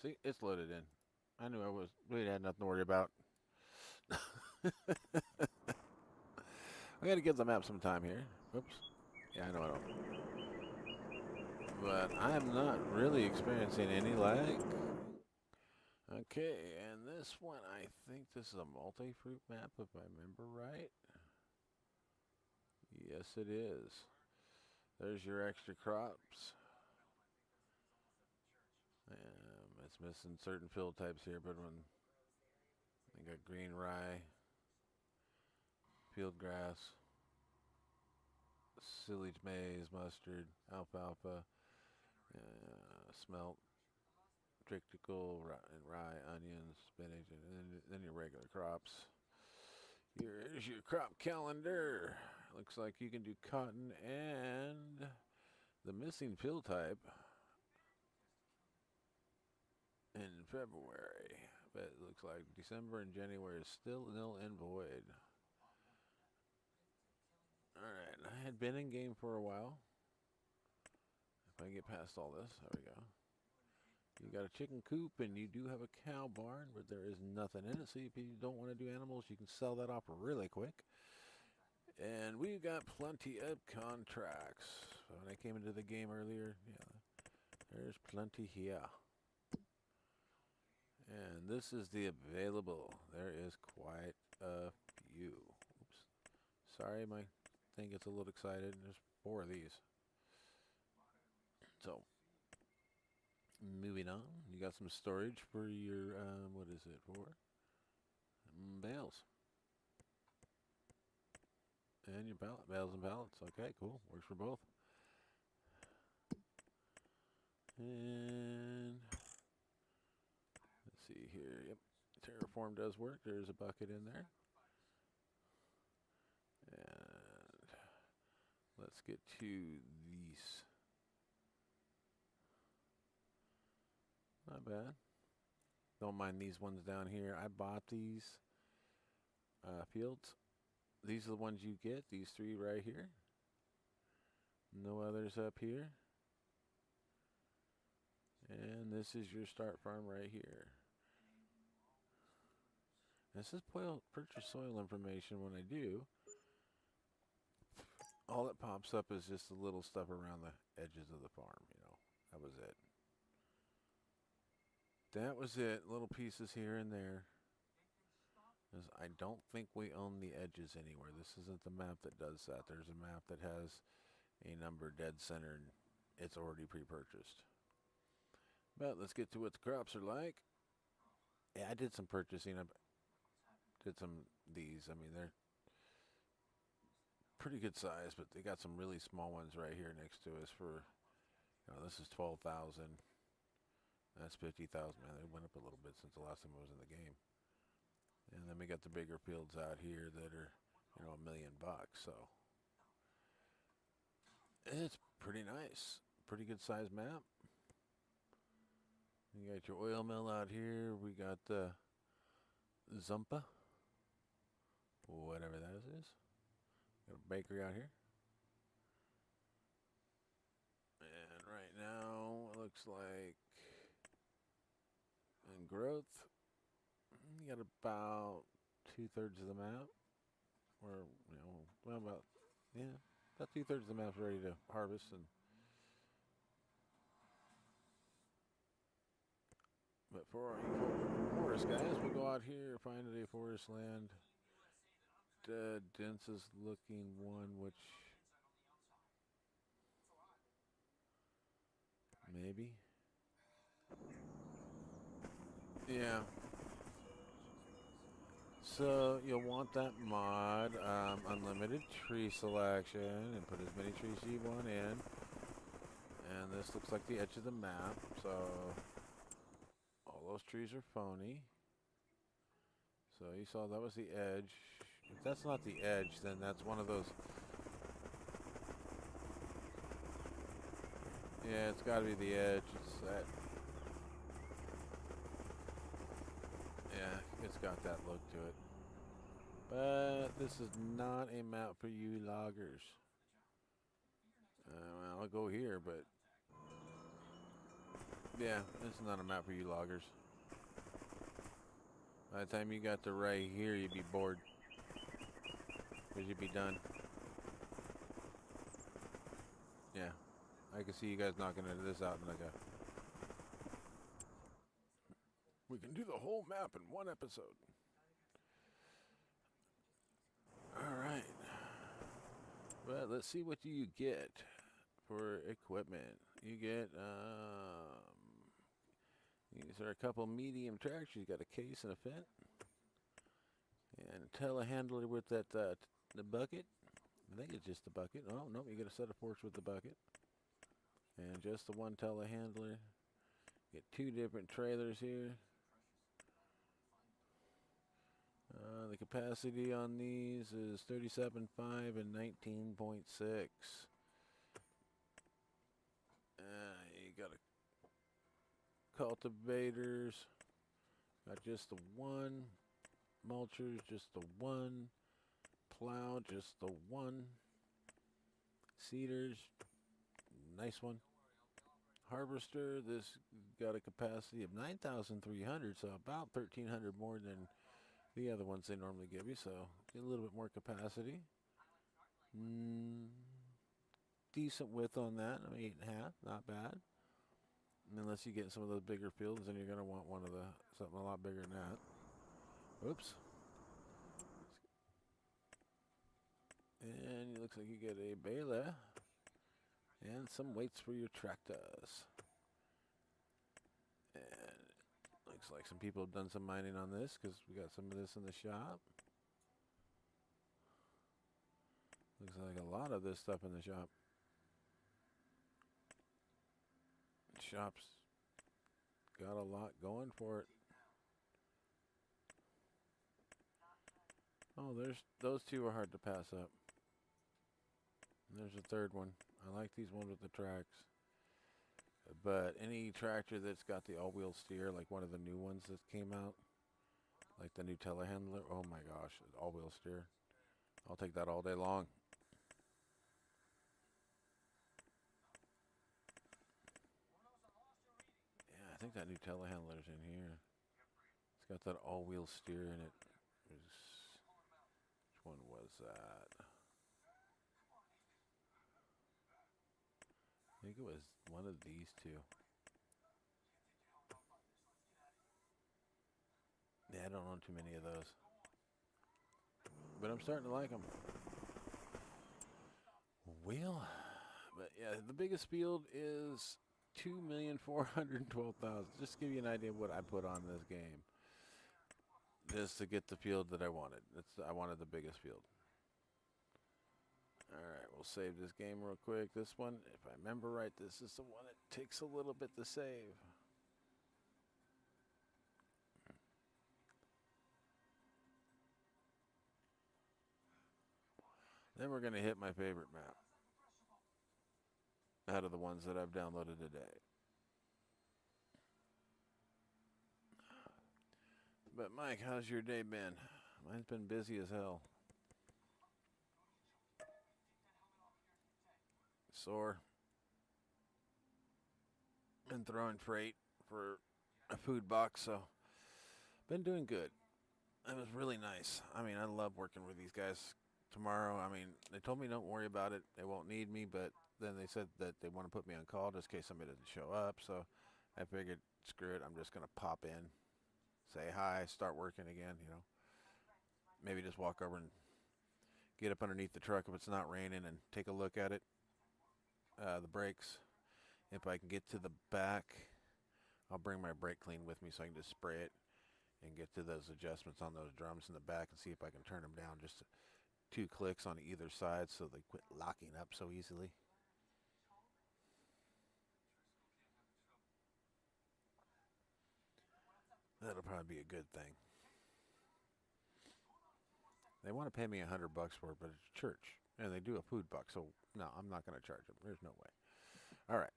See, it's loaded in. I knew we had nothing to worry about. I got to give the map some time here. Oops. Yeah, I know I don't. But I am not really experiencing any lag. Okay, and this one, I think this is a multi-fruit map, if I remember right. Yes, it is. There's your extra crops. It's missing certain field types here, but when I got green rye, field grass, silage maize, mustard, alfalfa, smelt, triticale, rye, onions, spinach, and then your regular crops. Here's your crop calendar. Looks like you can do cotton and the missing field type in February. But it looks like December and January is still nil and void. Alright, I had been in game for a while. If I can get past all this, there we go. You got a chicken coop and you do have a cow barn, but there is nothing in it. So if you don't want to do animals, you can sell that off really quick. And we've got plenty of contracts. When I came into the game earlier, yeah, there's plenty here. And this is the available. There is quite a few. Oops. Sorry, my thing gets a little excited. There's 4 of these. So, moving on. You got some storage for your, what is it for? Bales. And your bales and pallets. Okay, cool. Works for both. And let's see here. Yep, Terraform does work. There's a bucket in there. And let's get to these. Not bad. Don't mind these ones down here. I bought these fields. These are the ones you get. These three right here. No others up here. And this is your start farm right here. This is purchase soil information. When I do, all that pops up is just the little stuff around the edges of the farm, you know. That was it. That was it. Little pieces here and there. I don't think we own the edges anywhere. This isn't the map that does that. There's a map that has a number dead center and it's already pre-purchased. But let's get to what the crops are like. Yeah, I did some purchasing. I did some these. I mean, they're pretty good size, but they got some really small ones right here next to us for, you know, this is 12,000. That's 50,000. Man, they went up a little bit since the last time I was in the game. And then we got the bigger fields out here that are, you know, $1 million. So it's pretty nice. Pretty good size map. You got your oil mill out here. We got the Zumpa, whatever that is. Got a bakery out here. And right now, it looks like in growth, you got about 2/3 of the map. Or, you know, well, about 2/3 of the map's ready to harvest. And but for our forest guys, we'll go out here, find a forest land. The densest looking one, which maybe, yeah. So you'll want that mod, unlimited tree selection, and put as many trees as you want in. And this looks like the edge of the map, so all those trees are phony. So you saw that was the edge. If that's not the edge, then that's one of those. Yeah, it's got to be the edge. It's that. Yeah, it's got that look to it. But this is not a map for you loggers. Well, I'll go here, but yeah, this is not a map for you loggers. By the time you got to right here, you'd be bored. Because you'd be done. Yeah. I can see you guys knocking into this out in like a... We can do the whole map in one episode. Alright. Well, let's see what you get for equipment. You get, these are a couple medium tractors. You got a case and a Fendt. And a telehandler with that, the bucket. I think it's just the bucket. Oh, no, you get a set of forks with the bucket. And just the one telehandler. Get two different trailers here. The capacity on these is 37.5 and 19.6. You got a cultivators. Got just the one. Mulchers, just the one. Plow, just the one. Seeders, nice one. Harvester, this got a capacity of 9,300, so about 1,300 more than the other ones they normally give you, so get a little bit more capacity. Decent width on that, 8.5, not bad. Unless you get some of those bigger fields, then you're going to want one of something a lot bigger than that. Oops. And it looks like you get a baler and some weights for your tractors. And looks like some people have done some mining on this because we got some of this in the shop. Looks like a lot of this stuff in the shop. Shop's got a lot going for it. Oh, those two are hard to pass up. And there's a third one. I like these ones with the tracks. But any tractor that's got the all-wheel steer, like one of the new ones that came out, like the new telehandler, oh my gosh, all-wheel steer. I'll take that all day long. Yeah, I think that new telehandler's in here. It's got that all-wheel steer in it. Which one was that? I think it was one of these two. Yeah, I don't own too many of those. But I'm starting to like them. Well, but yeah, the biggest field is 2,412,000. Just to give you an idea of what I put on this game. Just to get the field that I wanted. I wanted the biggest field. Alright, we'll save this game real quick. This one, if I remember right, this is the one that takes a little bit to save. Then we're going to hit my favorite map out of the ones that I've downloaded today. But Mike, how's your day been? Mine's been busy as hell. Sore. Been throwing freight for a food box, so been doing good. It was really nice. I mean, I love working with these guys. Tomorrow, I mean, they told me don't worry about it. They won't need me, but then they said that they want to put me on call just in case somebody doesn't show up. So I figured, screw it. I'm just going to pop in, say hi, start working again, you know. Maybe just walk over and get up underneath the truck if it's not raining and take a look at it. The brakes. If I can get to the back, I'll bring my brake clean with me so I can just spray it and get to those adjustments on those drums in the back and see if I can turn them down just 2 clicks on either side so they quit locking up so easily. That'll probably be a good thing. They want to pay me $100 for it, but it's church. And they do a food box, so no, I'm not going to charge them. There's no way. All right.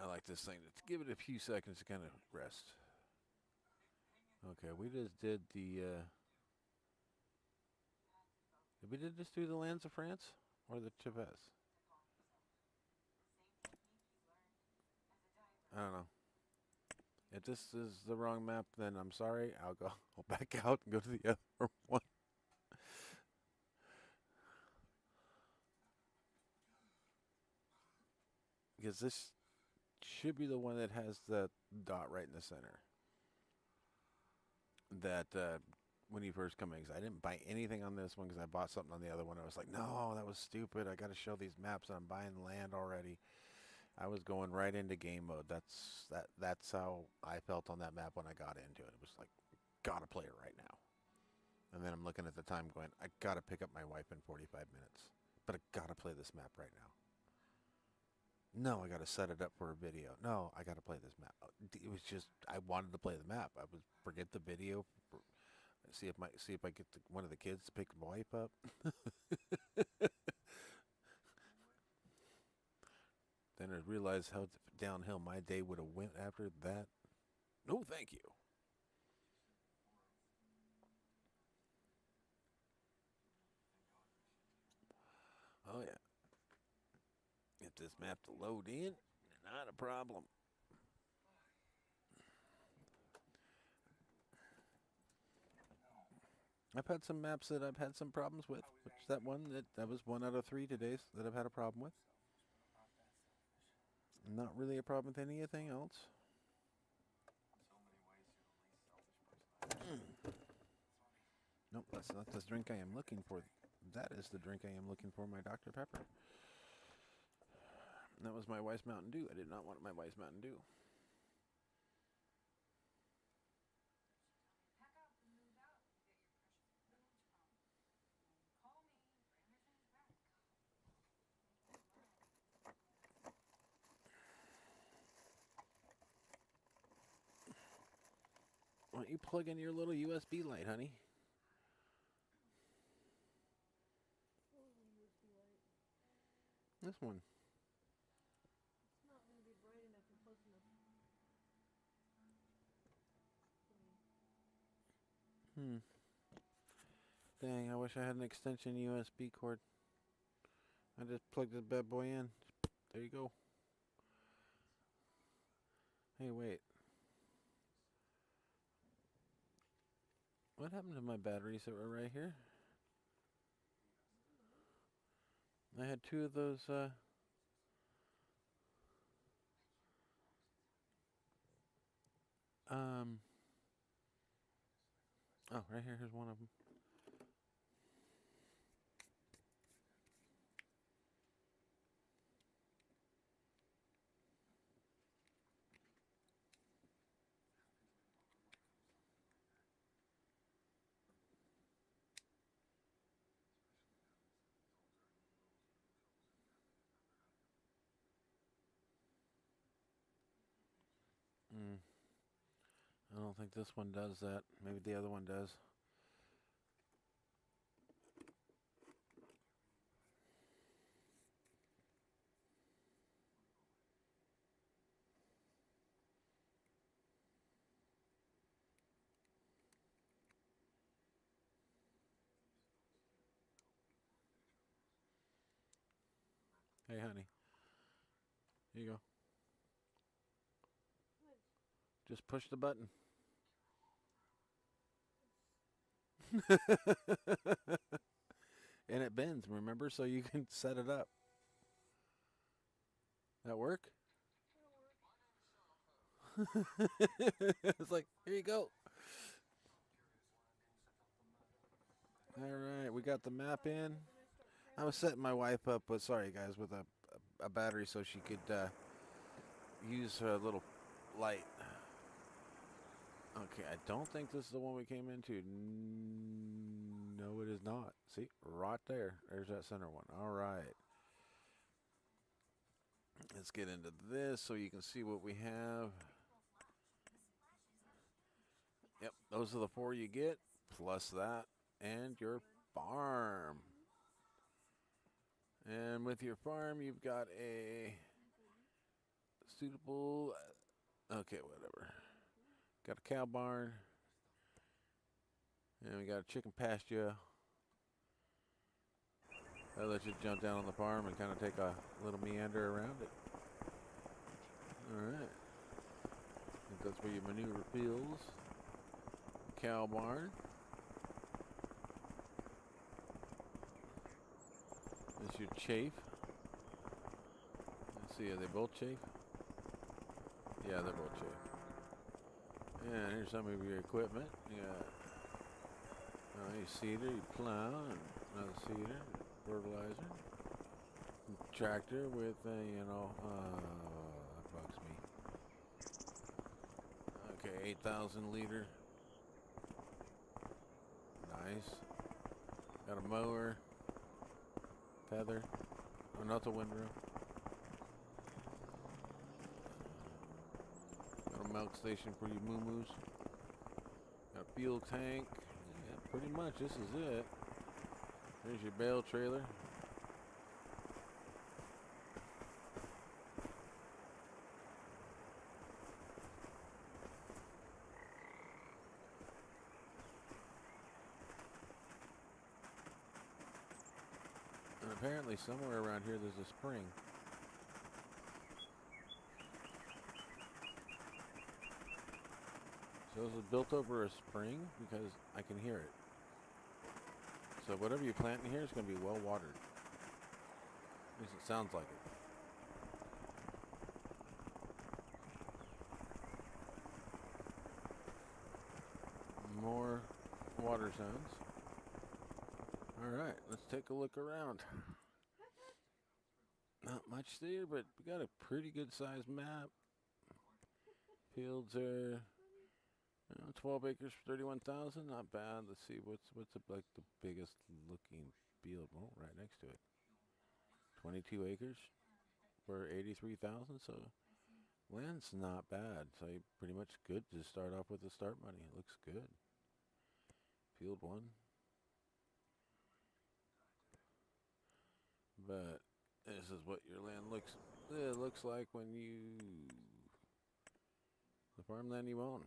I like this thing. Let's give it a few seconds to kind of rest. Okay, we just did the... Did we just do the lands of France? Or the Chivas? I don't know. If this is the wrong map, then I'm sorry. I'll back out and go to the other one. Because this should be the one that has the dot right in the center. That when you first come in, because I didn't buy anything on this one because I bought something on the other one. I was like, no, that was stupid. I got to show these maps and I'm buying land already. I was going right into game mode. That's how I felt on that map when I got into it. It was like, gotta play it right now. And then I'm looking at the time going, I gotta pick up my wife in 45 minutes. But I gotta play this map right now. No, I gotta set it up for a video. No, I gotta play this map. It was just, I wanted to play the map. I would forget the video. See if I get one of the kids to pick my wife up. Then I realized how downhill my day would have went after that. No, thank you. Oh yeah. Get this map to load in. Not a problem. I've had some maps that I've had some problems with. Which that was 1 out of 3 today that I've had a problem with. Not really a problem with anything else. Nope, that's not the drink I am looking for. That is the drink I am looking for, my Dr. Pepper. That was my wife's Mountain Dew. I did not want my wife's Mountain Dew. Why don't you plug in your little USB light, honey? This one.
It's not going to be bright enough and close enough.
Dang, I wish I had an extension USB cord. I just plugged this bad boy in. There you go. Hey, wait. What happened to my batteries that were right here? I had two of those, oh, right here. Here's one of them. I don't think this one does that. Maybe the other one does. Hey, honey. Here you go.
What?
Just push the button. And it bends, remember? So you can set it up. That work? It's like, here you go. All right, we got the map in. I was setting my wife up with, sorry guys, with a battery so she could use her little light. Okay, I don't think this is the one we came into. No, it is not. See, right there. There's that center one. All right. Let's get into this so you can see what we have. Yep, those are the four you get, plus that, and your farm. And with your farm, you've got a suitable, okay, whatever. Got a cow barn. And we got a chicken pasture. That'll let you jump down on the farm and kind of take a little meander around it. Alright. I think that's where your manure fields. Cow barn. This your chafe. Let's see, are they both chafe? Yeah, they're both chafe. And here's some of your equipment. You got your seeder, your plow, and another seeder, fertilizer. Tractor with that bugs me. Okay, 8,000 liter. Nice. Got a mower. Tether. Oh, not the windrow. Got a milk station for your moo-moos. Got a fuel tank. Yeah, pretty much this is it. There's your bale trailer. And apparently somewhere around here there's a spring. So is it built over a spring? Because I can hear it. So whatever you plant in here is going to be well watered. At least it sounds like it. More water sounds. Alright, let's take a look around. Not much there, but we got a pretty good sized map. Fields are 12 acres for 31,000. Not bad. Let's see what's like the biggest looking field. Oh, right next to it. 22 acres for 83,000. So Land's not bad, so you're pretty much good to start off with the start money. It looks good. Field 1. But this is what your land looks like when you the farmland you own.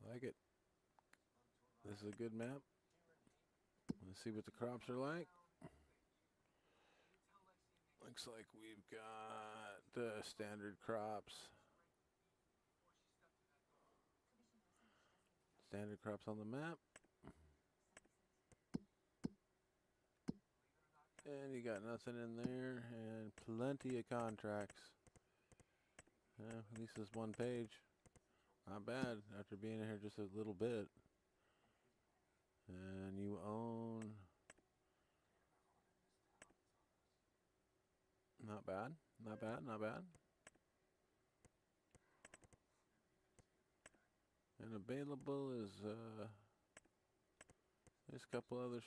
I like it. This is a good map. Let's see what the crops are like. Looks like we've got standard crops. Standard crops on the map. And you got nothing in there, and plenty of contracts. At least this one page. Not bad after being in here just a little bit. And you own... Not bad, not bad, not bad. And available is, there's a couple others.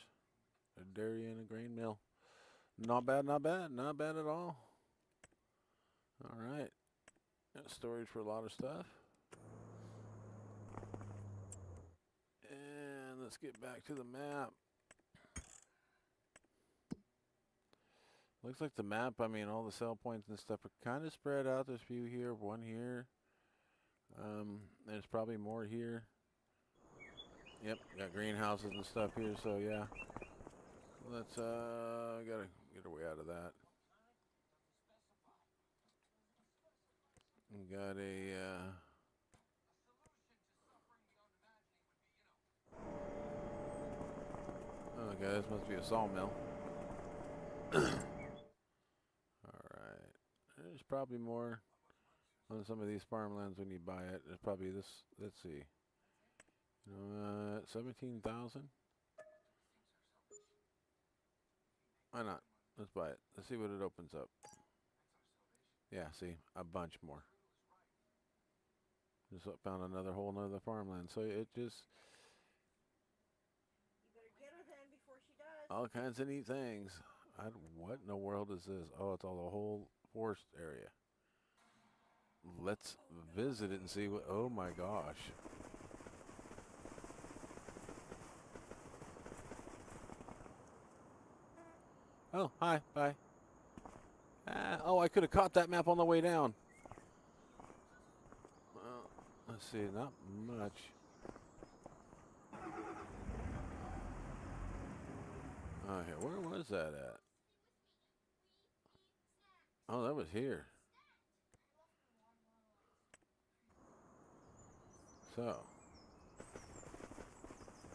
A dairy and a grain mill. Not bad, not bad, not bad at all. Alright. Got storage for a lot of stuff. And let's get back to the map. Looks like the map, I mean, all the sell points and stuff are kind of spread out. There's a few here, one here. There's probably more here. Yep, got greenhouses and stuff here, so yeah. Let's, gotta get our way out of that. We got a, okay, this must be a sawmill. Alright. There's probably more on some of these farmlands when you buy it. There's probably this, let's see. 17,000? Why not? Let's buy it. Let's see what it opens up. Yeah, see, a bunch more. Just found another whole nother farmland. So it just...
You better get her then before she does.
all kinds of neat things. What in the world is this? Oh, it's all the whole forest area. Let's visit it and see what... oh my gosh. Oh, hi, bye. Oh, I could have caught that map on the way down. Well, let's see, not much. Okay, where was that at? Oh, that was here. So,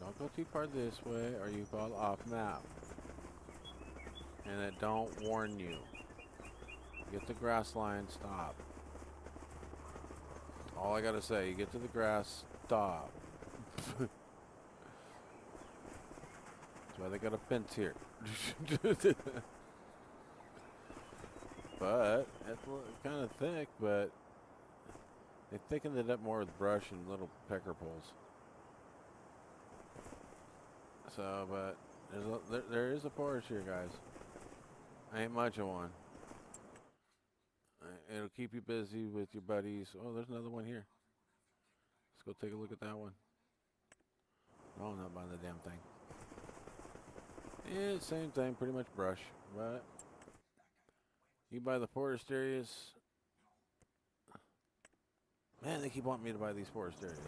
don't go too far this way or you fall off map. And it don't warn you. Get the grass line, stop. All I gotta say, you get to the grass, stop. That's why they got a fence here. But it's kind of thick, but they thickened it up more with brush and little pecker poles. So, but there is a forest here, guys. Ain't much of one. It'll keep you busy with your buddies. Oh, there's another one here. Let's go take a look at that one. Oh, I'm not buying the damn thing. Yeah, same thing, pretty much brush. But you buy the forest areas. Man, they keep wanting me to buy these forest areas.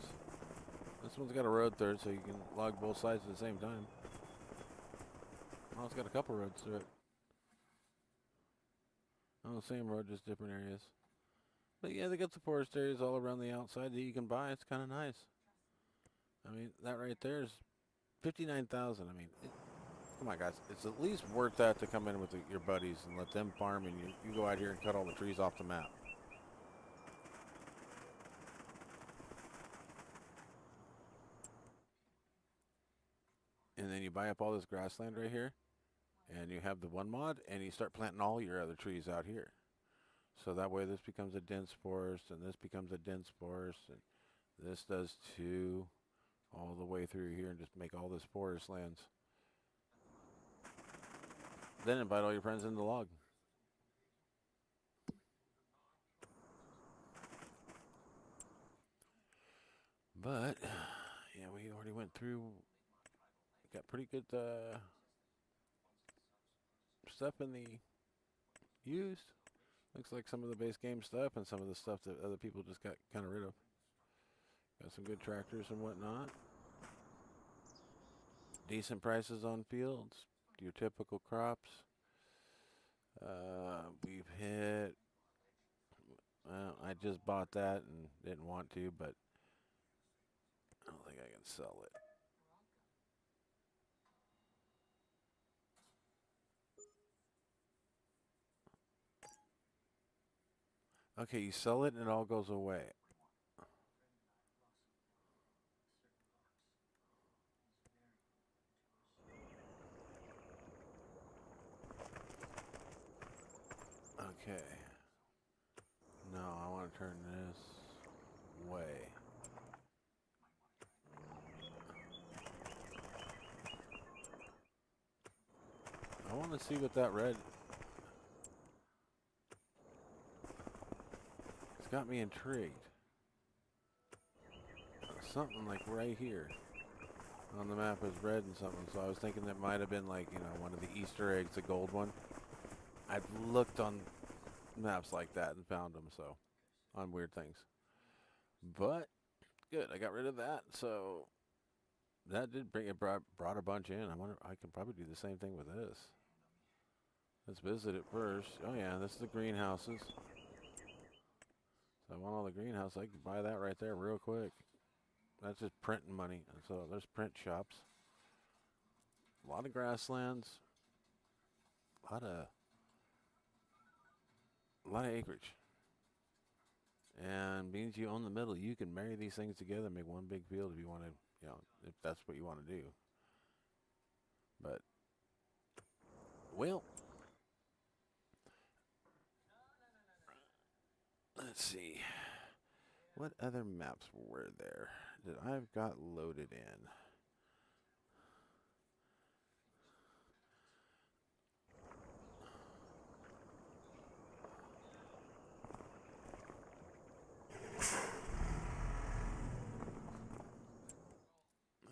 This one's got a road through it, so you can log both sides at the same time. Oh, it's got a couple roads through it. Oh, same road, just different areas. But yeah, they got the forest areas all around the outside that you can buy. It's kind of nice. I mean, that right there is 59,000. I mean, come on, guys. It's at least worth that to come in with your buddies and let them farm, and you go out here and cut all the trees off the map. and then you buy up all this grassland right here, and you have the one mod, and you start planting all your other trees out here. So that way this becomes a dense forest, and this becomes a dense forest, and this does too, all the way through here, and just make all this forest lands. Then invite all your friends in the log. But, yeah, we already went through, got pretty good stuff in the used. Looks like some of the base game stuff and some of the stuff that other people just got kind of rid of. Got some good tractors and whatnot. Decent prices on fields. Your typical crops. We've hit... Well, I just bought that and didn't want to, but I don't think I can sell it. Okay, you sell it and it all goes away. Okay. No, I want to turn this way. I want to see what that red... It's got me intrigued. Something like right here on the map is red and something, so I was thinking that might have been like, you know, one of the Easter eggs, the gold one. I've looked on maps like that and found them, so, on weird things. But, good, I got rid of that, so that did bring it, brought a bunch in. I wonder, I can probably do the same thing with this. Let's visit it first. Oh yeah, this is the greenhouses. So I want all the greenhouses. I can buy that right there real quick. That's just printing money. So there's print shops. A lot of grasslands. A lot of acreage. And means you own the middle. You can marry these things together and make one big field if you want to, you know, if that's what you want to do. But, well, let's see. What other maps were there that I've got loaded in?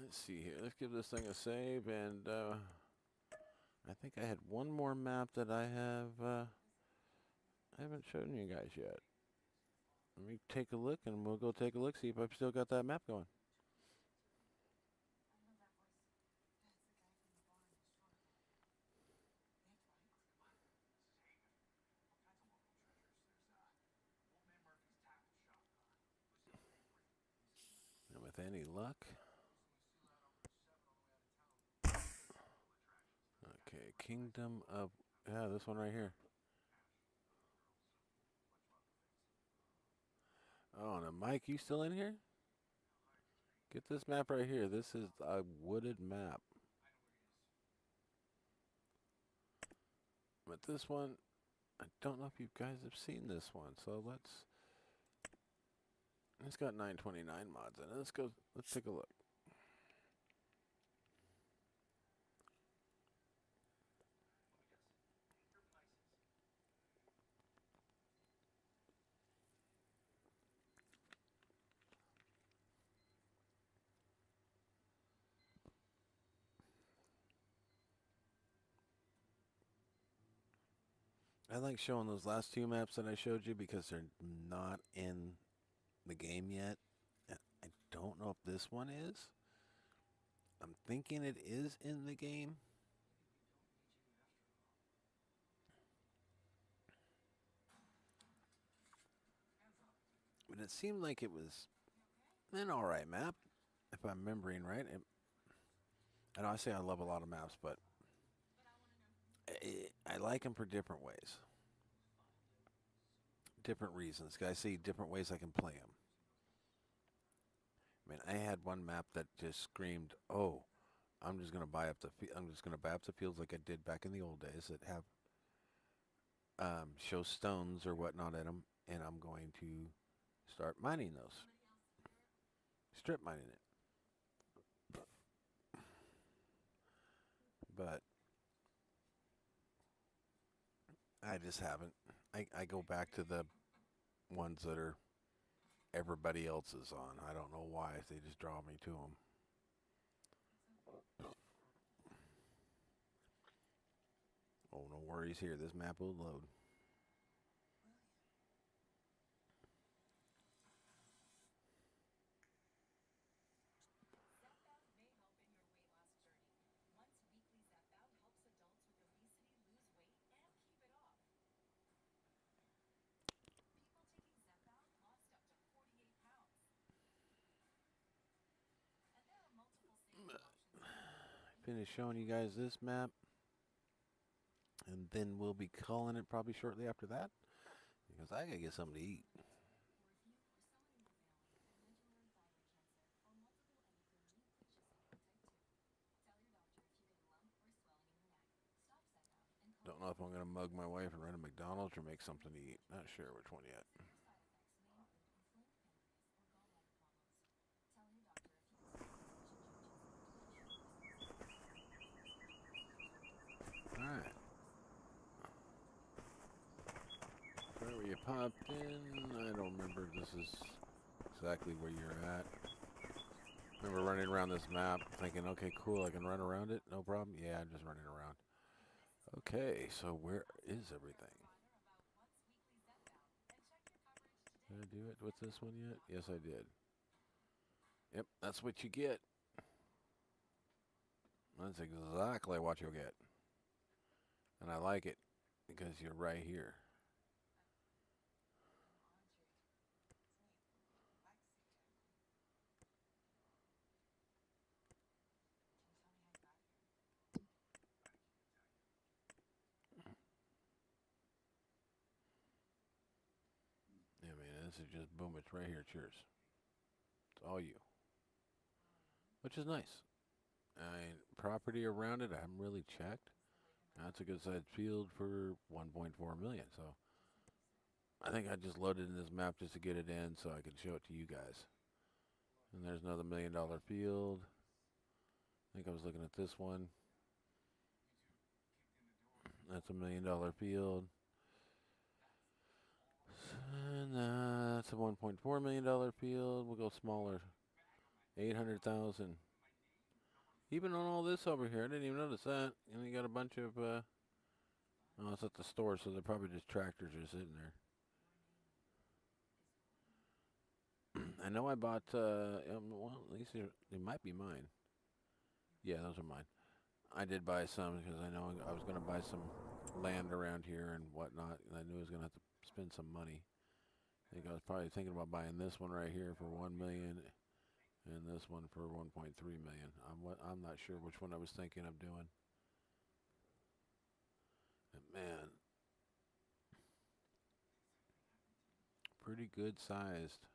Let's see here. Let's give this thing a save, and I think I had one more map that I haven't shown you guys yet. Let me take a look, and we'll go take a look, see if I've still got that map going. And with any luck. Okay, Kingdom of... Yeah, this one right here. Oh, and Mike, you still in here? Get this map right here. This is a wooded map. But this one, I don't know if you guys have seen this one, so let's... It's got 929 mods in it. Let's take a look. I like showing those last two maps that I showed you because they're not in the game yet. I don't know if this one is. I'm thinking it is in the game. But it seemed like it was an alright map, if I'm remembering right. I know I say I love a lot of maps, but I like them for different ways. Different reasons. I see different ways I can play them. I mean, I had one map that just screamed, oh, I'm just gonna buy up I'm just gonna buy up the fields like I did back in the old days that have show stones or whatnot in them, and I'm going to start mining those, strip mining it. But I just haven't. I go back to the ones that are everybody else is on. I don't know why. They just draw me to them. Oh, no worries here. This map will load. Finish showing you guys this map, and then we'll be calling it probably shortly after that, because I gotta get something to eat. Don't know if I'm gonna mug my wife and run to McDonald's or make something to eat. Not sure which one yet. Alright. Where were you popped in? I don't remember if this is exactly where you're at. Remember running around this map thinking, okay, cool, I can run around it, no problem. Yeah, I'm just running around. Okay, so where is everything? Did I do it with this one yet? Yes, I did. Yep, that's what you get. That's exactly what you'll get. And I like it because you're right here. I mean, this is just boom, it's right here. Cheers. It's all you. Which is nice. Property around it, I haven't really checked. That's a good sized field for 1.4 million. So I think I just loaded in this map just to get it in so I can show it to you guys. And there's another $1 million field. I think I was looking at this one. That's $1 million field. And that's a $1.4 million field. We'll go smaller. 800,000. Even on all this over here, I didn't even notice that. And you got a bunch of, oh, it's at the store, so they're probably just tractors just sitting there. I know I bought, well, at least they might be mine. Yeah, those are mine. I did buy some because I know I was going to buy some land around here and whatnot, and I knew I was going to have to spend some money. I think I was probably thinking about buying this one right here for 1 million and this one for 1.3 million. I'm not sure which one I was thinking of doing. And man, pretty good sized.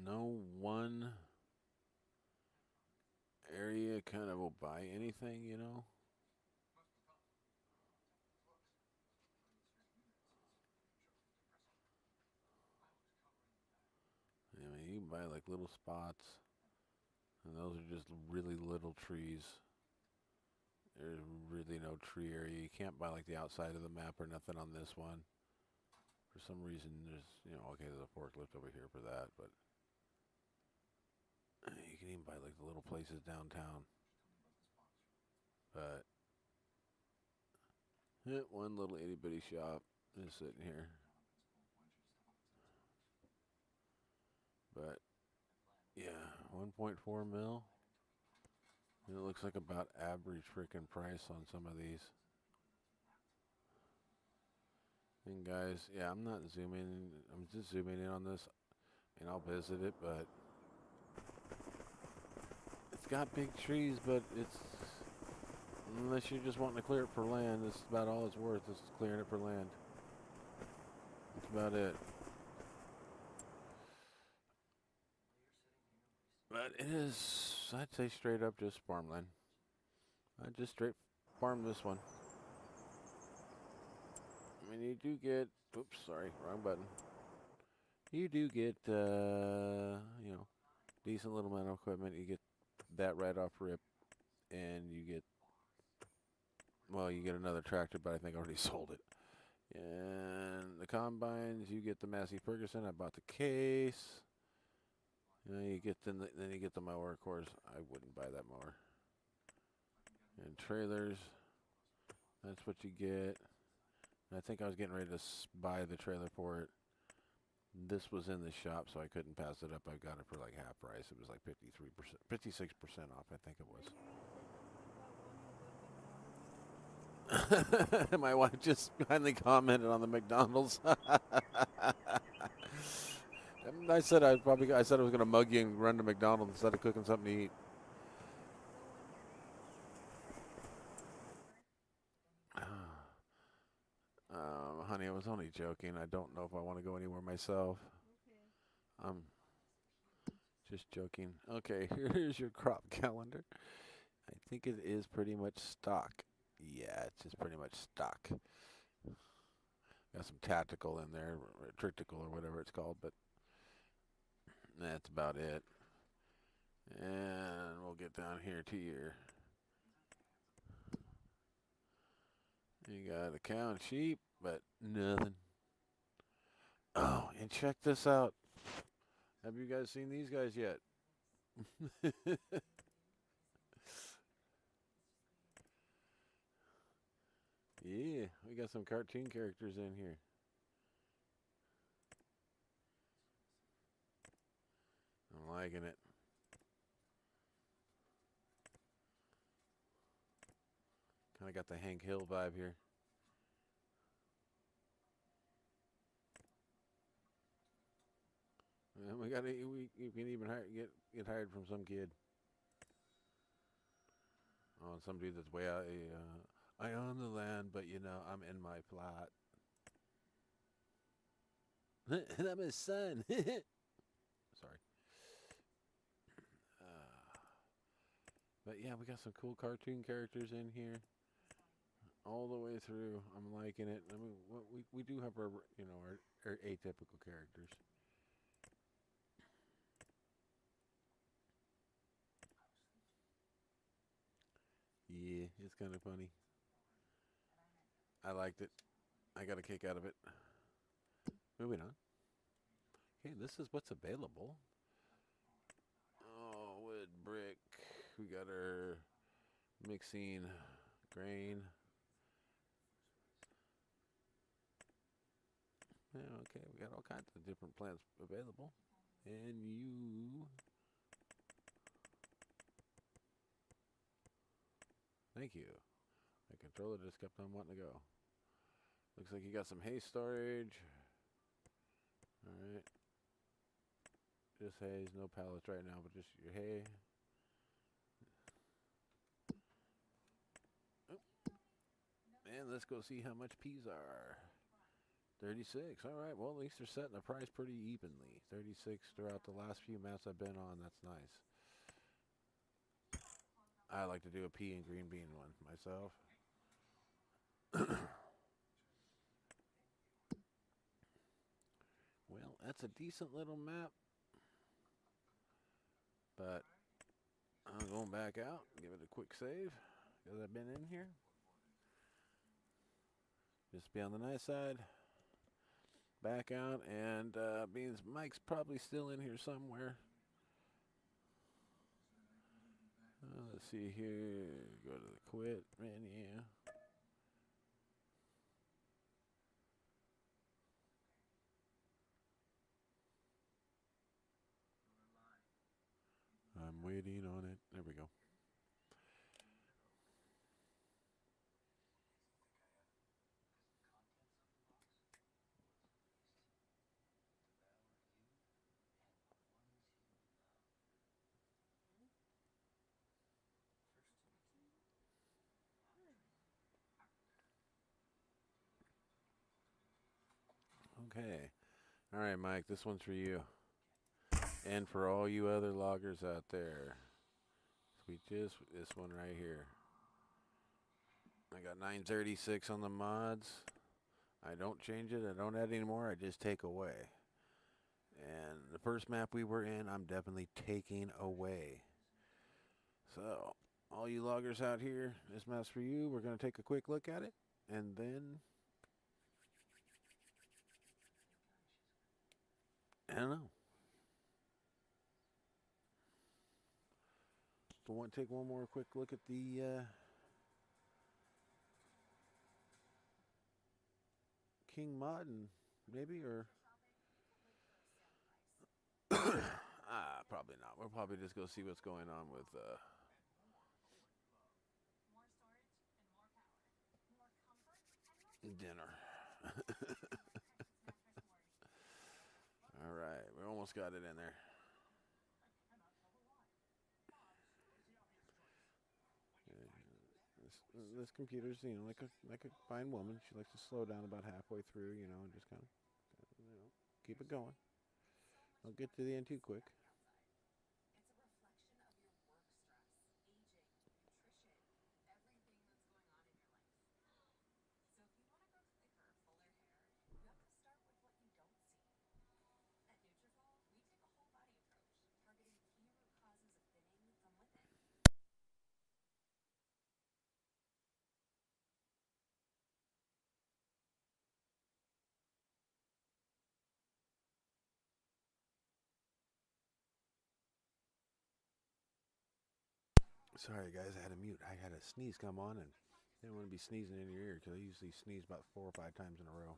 No one area kind of will buy anything, you know. I mean, you can buy like little spots, and those are just really little trees. There's really no tree area. You can't buy like the outside of the map or nothing on this one. For some reason, there's, okay, there's a forklift over here for that, but you can even buy like the little places downtown. But one little itty bitty shop is sitting here. But yeah, 1.4 mil. It looks like about average freaking price on some of these. And guys, yeah, I'm not zooming. I'm just zooming in on this, and I'll visit it, but it's got big trees, but it's, unless you're just wanting to clear it for land, that's about all it's worth, is clearing it for land. That's about it. But it is I'd say straight up just farmland. I'd just straight farm this one. I mean, you do get, oops, sorry, wrong button. You do get, you know, decent little amount of equipment. You get that right off rip, and you get, well, you get another tractor, but I think I already sold it. And the combines, you get the Massey Ferguson. I bought the case. You know, you get then you get the mower. Of course, I wouldn't buy that mower. And trailers, that's what you get. I think I was getting ready to buy the trailer for it. This was in the shop, so I couldn't pass it up. I got it for like half price. It was like 53%, 56% off, I think it was. My wife just kindly commented on the McDonald's. I said I was going to mug you and run to McDonald's instead of cooking something to eat. Honey, I was only joking. I don't know if I want to go anywhere myself.
Okay.
I'm just joking. Okay, here's your crop calendar. I think it is pretty much stock. Yeah, it's just pretty much stock. Got some tactical in there, or trictical or whatever it's called, but that's about it. And we'll get down here to your. You got a cow and sheep, but nothing. Oh, and check this out. Have you guys seen these guys yet? Yeah, we got some cartoon characters in here. I'm liking it. Kind of got the Hank Hill vibe here. And you can even get hired from some kid. Oh, some dude that's way out. I own the land, but you know I'm in my plot. And I'm his son. Sorry. But yeah, we got some cool cartoon characters in here. All the way through, I'm liking it. I mean, we do have our our atypical characters. Yeah, it's kind of funny. I liked it. I got a kick out of it. Moving on. Okay, this is what's available. Oh, wood, brick. We got our mixing grain. Yeah, okay, we got all kinds of different plants available. And you. Thank you. My controller just kept on wanting to go. Looks like you got some hay storage. Alright. Just hay, no pallets right now, but just your hay. Oh. And let's go see how much peas are. 36. Alright, well, at least they're setting the price pretty evenly. 36 throughout the last few maps I've been on. That's nice. I like to do a pea and green bean one myself. Well, that's a decent little map. But I'm going back out, give it a quick save, because I've been in here. Just be on the nice side. Back out, and means Mike's probably still in here somewhere. Let's see here. Go to the quit menu. I'm waiting on it. There we go. Okay. All right, Mike, this one's for you. And for all you other loggers out there. Just this one right here. I got 936 on the mods. I don't change it. I don't add anymore. I just take away. And the first map we were in, I'm definitely taking away. So, all you loggers out here, this map's for you. We're going to take a quick look at it. And then, I don't know. So, want to take one more quick look at the King mod, and maybe, or probably not. We'll probably just go see what's going on with dinner. All right, we almost got it in there. This computer's, like a fine woman. She likes to slow down about halfway through, and just kind of, keep it going. Don't get to the end too quick. Sorry, guys, I had to mute. I had a sneeze come on, and didn't want to be sneezing in your ear because I usually sneeze about 4 or 5 times in a row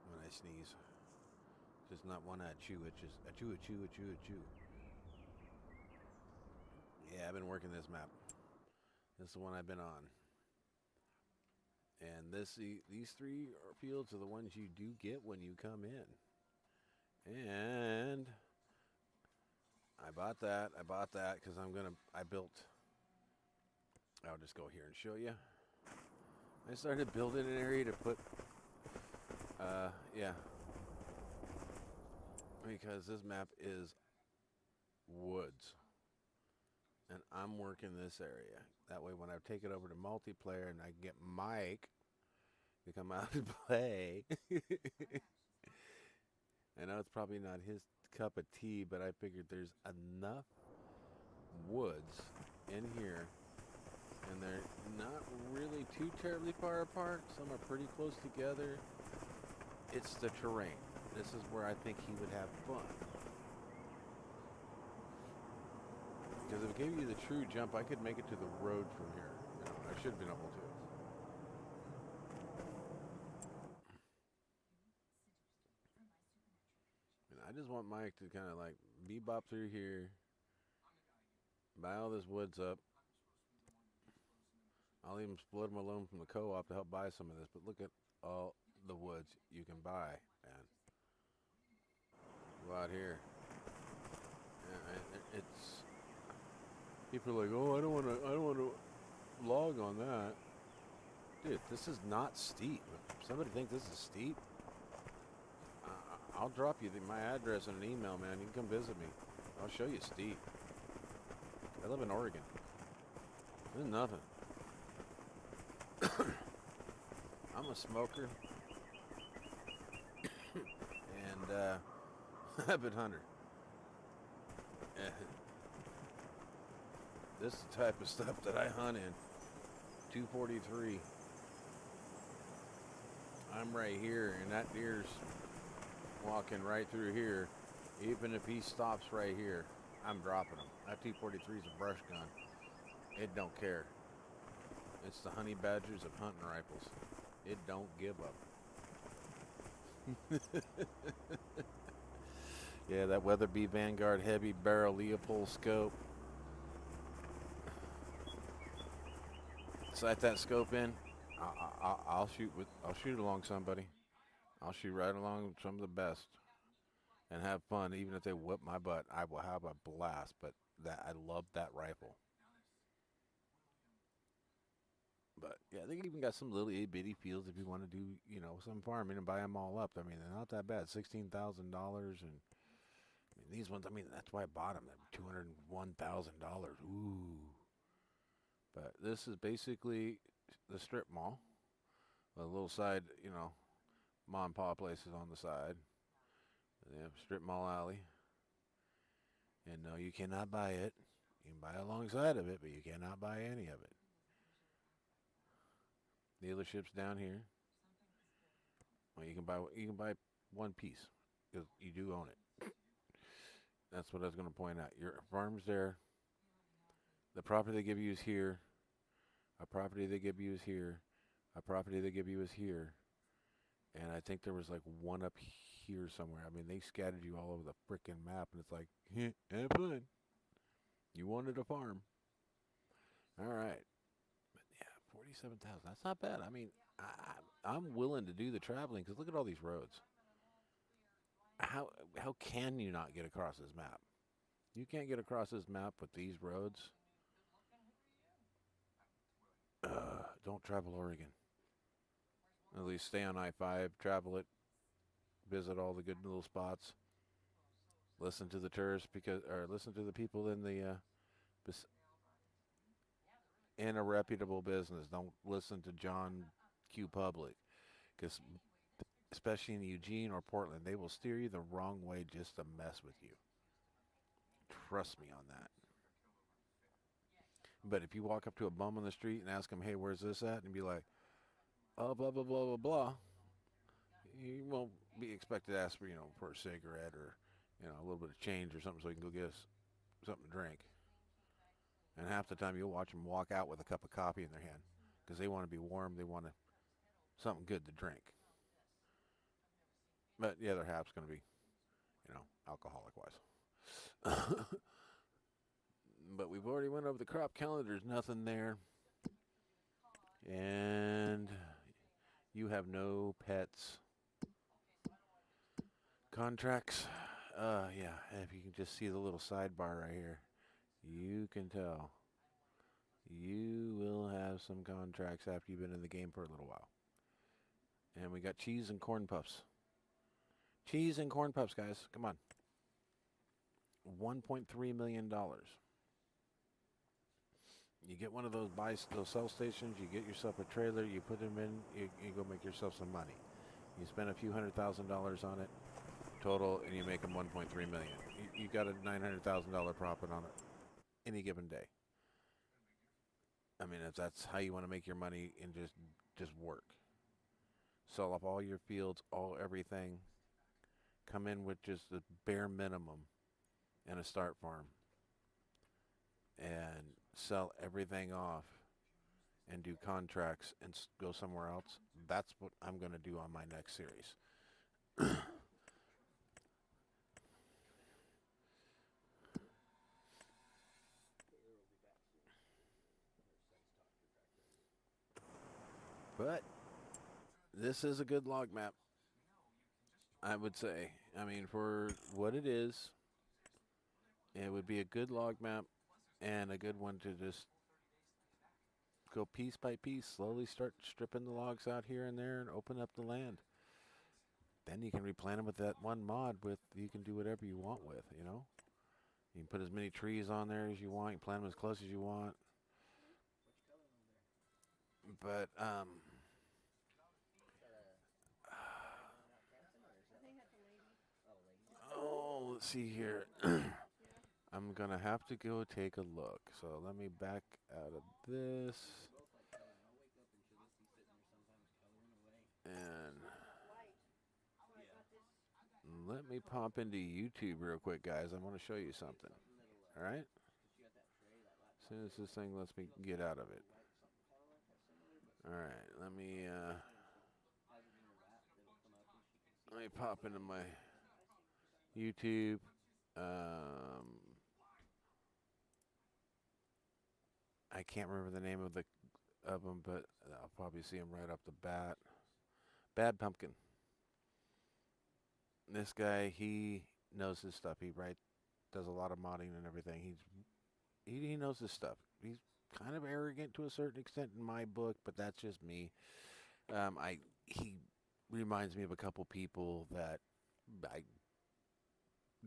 when I sneeze. Just not one achoo. It's just achoo, achoo, achoo, achoo. Yeah, I've been working this map. This is the one I've been on. And these 3 fields are the ones you do get when you come in. And I bought that because I built, I'll just go here and show you. I started building an area to put, yeah. Because this map is woods. And I'm working this area. That way when I take it over to multiplayer and I get Mike to come out and play. I know it's probably not his cup of tea, but I figured there's enough woods in here, and they're not really too terribly far apart. Some are pretty close together. It's the terrain. This is where I think he would have fun. Because if it gave you the true jump, I could make it to the road from here. I should have been able to. I just want Mike to kind of like bebop through here, buy all this woods up. I'll even split him a loan from the co-op to help buy some of this. But look at all the woods you can buy, man. Go out here. It's people are like, oh, I don't want to log on that. Dude, this is not steep. If somebody thinks this is steep, I'll drop you my address in an email, man. You can come visit me. I'll show you steep. I live in Oregon. There's nothing. I'm a smoker and habit hunter. This is the type of stuff that I hunt in. 243. I'm right here, and that deer's walking right through here. Even if he stops right here, I'm dropping him. That 243 is a brush gun. It don't care. It's the honey badgers of hunting rifles. It don't give up. Yeah, that Weatherby Vanguard heavy barrel Leopold scope. Sight that scope in. I'll shoot along somebody. I'll shoot right along some of the best and have fun. Even if they whip my butt, I will have a blast. But I love that rifle. But yeah, they even got some little itty bitty fields if you want to do, some farming and buy them all up. I mean, they're not that bad. $16,000, and These ones, I mean, that's why I bought them. They're $201,000. Ooh. But this is basically the strip mall. A little side, mom and pop places on the side. They have strip mall alley. And no, you cannot buy it. You can buy alongside of it, but you cannot buy any of it. Dealerships down here. Well, you can buy one piece because you do own it. That's what I was going to point out. Your farm's there. The property they give you is here. A property they give you is here. A property they give you is here. And I think there was like one up here somewhere. I mean, they scattered you all over the frickin' map, and it's like, have fun. You wanted a farm. All right. But yeah, 47,000. That's not bad. I mean, I'm willing to do the traveling because look at all these roads. How can you not get across this map? You can't get across this map with these roads. Don't travel Oregon. At least stay on I-5, travel it, visit all the good little spots. Listen to the tourists or listen to the people in in a reputable business. Don't listen to John Q. Public, because especially in Eugene or Portland, they will steer you the wrong way just to mess with you. Trust me on that. But if you walk up to a bum on the street and ask him, hey, where's this at? And be like, oh, blah, blah, blah, blah, blah. You won't be expected to ask for a cigarette or, a little bit of change or something so you can go get us something to drink. And half the time you'll watch them walk out with a cup of coffee in their hand because they want to be warm. They want something good to drink. But the other half's going to be, alcoholic-wise. But we've already went over the crop calendar. There's nothing there. And you have no pets. Contracts. Yeah, and if you can just see the little sidebar right here, you can tell. You will have some contracts after you've been in the game for a little while. And we got cheese and corn puffs. Cheese and corn puffs, guys. Come on. $1.3 million. You get one of those sell stations, you get yourself a trailer, you put them in, you go make yourself some money. You spend a few $100,000 on it total, and you make them $1.3 million. You got a $900,000 profit on it any given day. I mean, if that's how you want to make your money and just work. Sell off all your fields, everything. Come in with just the bare minimum and a start farm. And sell everything off and do contracts and go somewhere else. That's what I'm going to do on my next series. But this is a good log map, I would say. I mean, for what it is, it would be a good log map and a good one to just go piece by piece, slowly start stripping the logs out here and there and open up the land. Then you can replant them with that one mod you can do whatever you want with, You can put as many trees on there as you want. You can plant them as close as you want. But, let's see here. I'm going to have to go take a look. So let me back out of this. And let me pop into YouTube real quick, guys. I want to show you something. All right? As soon as this thing lets me get out of it. All right, let me pop into my YouTube. I can't remember the name of them, but I'll probably see them right off the bat. Bad Pumpkin. This guy, he knows his stuff. He does a lot of modding and everything. He knows his stuff. He's kind of arrogant to a certain extent in my book, but that's just me. He reminds me of a couple people that I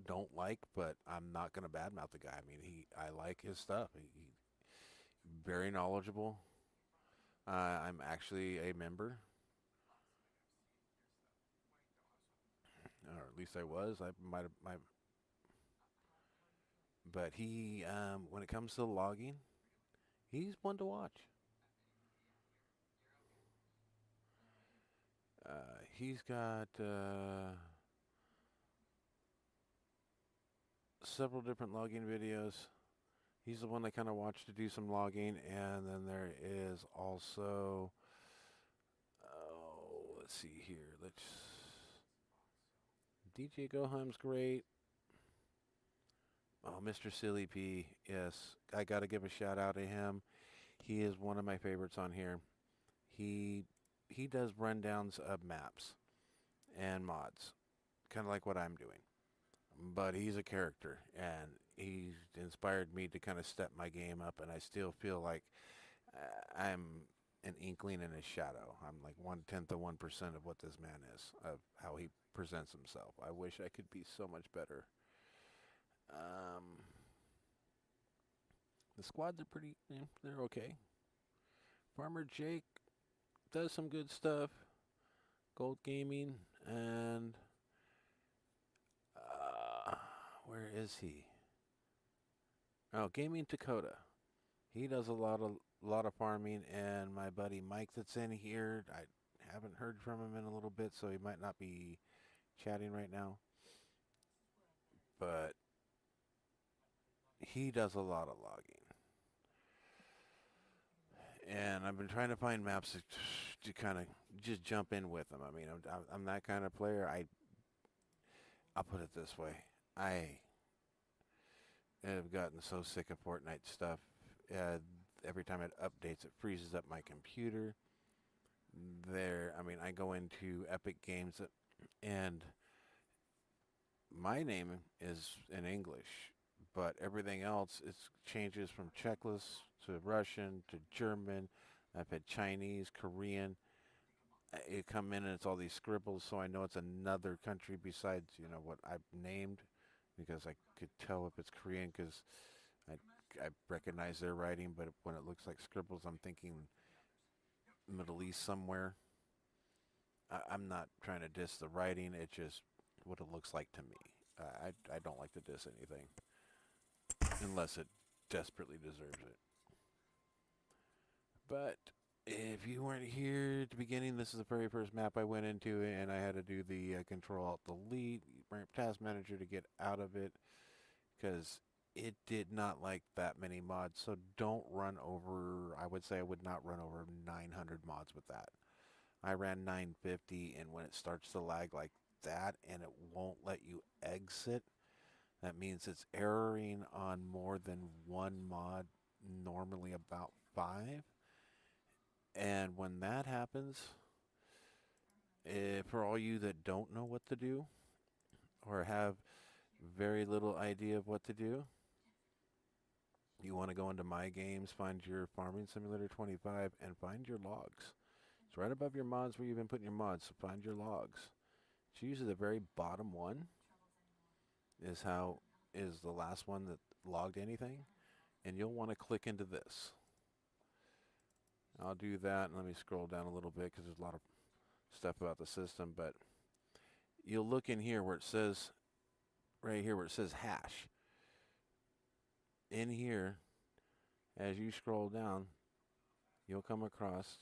don't like, but I'm not gonna badmouth the guy. I mean, I like his stuff. He very knowledgeable. I'm actually a member, or at least I was. I might have, but he, when it comes to logging, he's one to watch. He's got several different logging videos. He's the one I kind of watch to do some logging, and then there is also, oh, let's see here. Let's DJ Goham's great. Oh, Mr. Silly P, yes, I got to give a shout out to him. He is one of my favorites on here. He he does rundowns of maps and mods, kind of like what I'm doing. But he's a character, and he's inspired me to kind of step my game up, and I still feel like I'm an inkling in his shadow. I'm like 1/10 of 1% of what this man is, of how he presents himself. I wish I could be so much better. Um, the squads are pretty, they're okay. Farmer Jake does some good stuff. Gold Gaming, and uh, where is he? Oh, Gaming Dakota. He does a lot of farming, and my buddy Mike that's in here, I haven't heard from him in a little bit, so he might not be chatting right now. But he does a lot of logging, and I've been trying to find maps to kind of just jump in with him. I mean, I'm that kind of player. I'll put it this way. I have gotten so sick of Fortnite stuff. Uh, every time it updates, it freezes up my computer. I mean, I go into Epic Games, and my name is in English, but everything else it changes from Czechoslovak to Russian to German. I've had Chinese, Korean. It come in and it's all these scribbles, so I know it's another country besides what I've named, because I could tell if it's Korean because I I recognize their writing, but when it looks like scribbles, I'm thinking Middle East somewhere. I'm not trying to diss the writing. It's just what it looks like to me. I don't like to diss anything unless it desperately deserves it. But if you weren't here at the beginning, this is the very first map I went into, and I had to do the Control Alt Delete Ramp Task Manager to get out of it because it did not like that many mods. So don't run over. I would say I would not run over 900 mods with that. I ran 950, and when it starts to lag like that and it won't let you exit, that means it's erroring on more than one mod, normally about 5. And when that happens, for all you that don't know what to do or have very little idea of what to do, you want to go into My Games, find your Farming Simulator 25, and find your logs. It's right above your mods where you've been putting your mods, so find your logs. It's usually the very bottom one is the last one that logged anything, and you'll want to click into this. I'll do that, and let me scroll down a little bit because there's a lot of stuff about the system, but you'll look in here where it says, right here where it says hash. In here, as you scroll down, you'll come across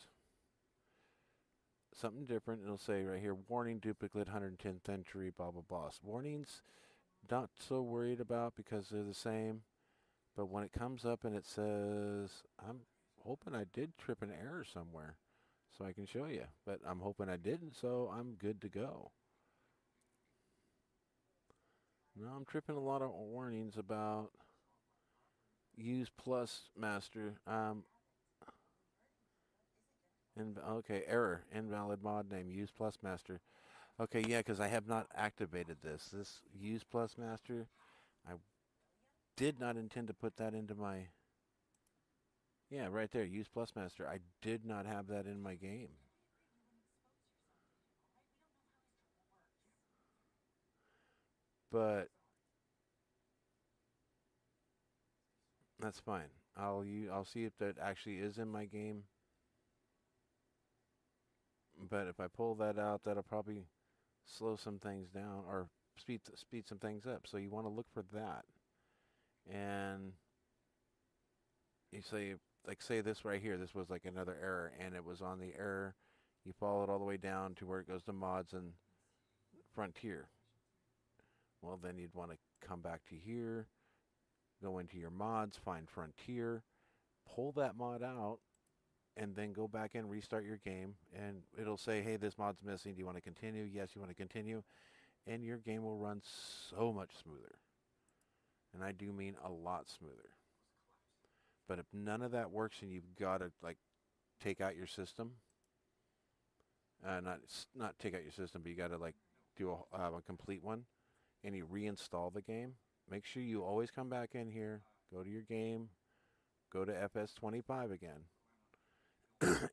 something different. It'll say right here, warning, duplicate, 110th entry, blah, blah, blah. Warnings, not so worried about because they're the same. But when it comes up and it says, I'm hoping I did trip an error somewhere so I can show you. But I'm hoping I didn't, so I'm good to go. No, I'm tripping a lot of warnings about use plus master. Okay, error, invalid mod name, use plus master. Okay, yeah, because I have not activated this. This use plus master, I did not intend to put that into my... Yeah, right there, use plus master. I did not have that in my game. But That's fine. I'll see if that actually is in my game. But if I pull that out, that'll probably slow some things down or speed some things up. So you want to look for that. And you say, like, say this right here, this was like another error, and it was on the error. You follow it all the way down to where it goes to mods and Frontier. Well, then you'd want to come back to here, go into your mods, find Frontier, pull that mod out, and then go back in, restart your game, and it'll say, hey, this mod's missing. Do you want to continue? Yes, you want to continue. And your game will run so much smoother. And I do mean a lot smoother. But if none of that works and you've got to, like, take out your system, not take out your system, but you got to, like, do a complete one, and you reinstall the game, make sure you always come back in here, go to your game, go to FS25 again,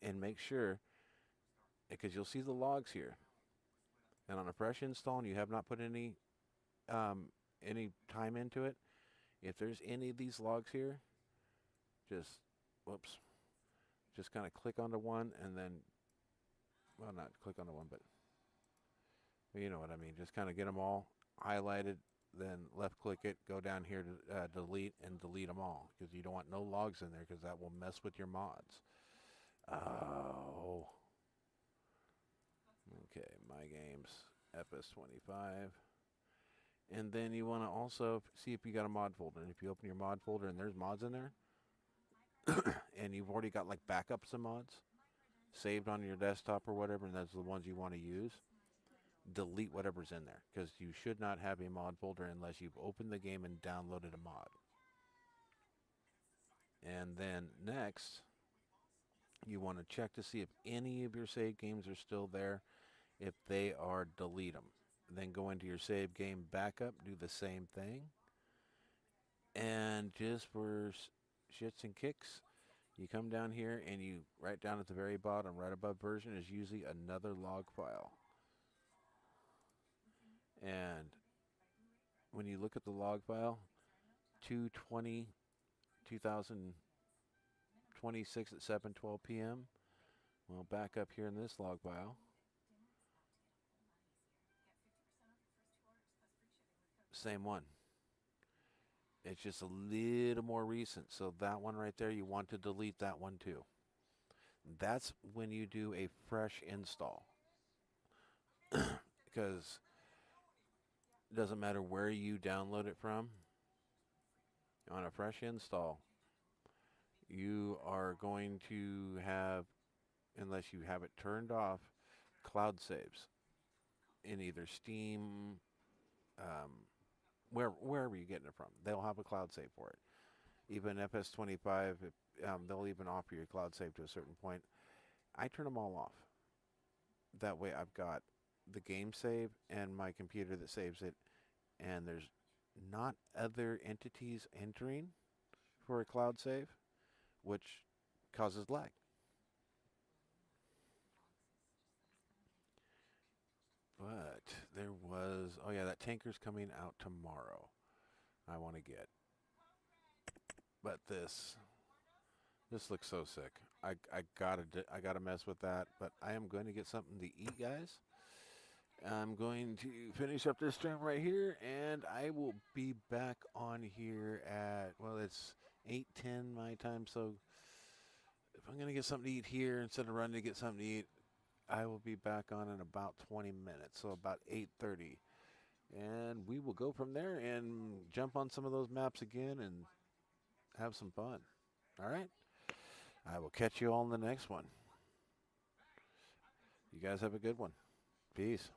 and make sure, because you'll see the logs here. And on a fresh install and you have not put any time into it, if there's any of these logs here, just kind of click onto one and then, well, not click onto one, but you know what I mean. Just kind of get them all highlighted, then left click it, go down here to delete, and delete them all, because you don't want no logs in there, because that will mess with your mods. Oh. Okay, my games, FS25. And then you want to also see if you got a mod folder. And if you open your mod folder and there's mods in there, and you've already got like backups of mods saved on your desktop or whatever, and that's the ones you want to use, delete whatever's in there, because you should not have a mod folder unless you've opened the game and downloaded a mod. And then next, you want to check to see if any of your saved games are still there. If they are, delete them. Then go into your save game backup, do the same thing. And just for shits and kicks, you come down here and you, right down at the very bottom, right above version, is usually another log file. And when you look at the log file, 2026 at 7:12 p.m. Well, back up here in this log file. Same one. It's just a little more recent. So that one right there, you want to delete that one too. That's when you do a fresh install. Because it doesn't matter where you download it from. On a fresh install, you are going to have, unless you have it turned off, cloud saves in either Steam, wherever you're getting it from. They'll have a cloud save for it. Even FS25, they'll even offer you a cloud save to a certain point. I turn them all off. That way I've got the game save and my computer that saves it, and there's not other entities entering for a cloud save, which causes lag. But there was, oh yeah, that tanker's coming out tomorrow. I want to get. But this looks so sick. I gotta mess with that. But I am going to get something to eat, guys. I'm going to finish up this stream right here, and I will be back on here at, well, it's 8:10 my time. So if I'm gonna get something to eat here instead of running to get something to eat, I will be back on in about 20 minutes, so about 8:30. And we will go from there and jump on some of those maps again and have some fun. All right? I will catch you all in the next one. You guys have a good one. Peace.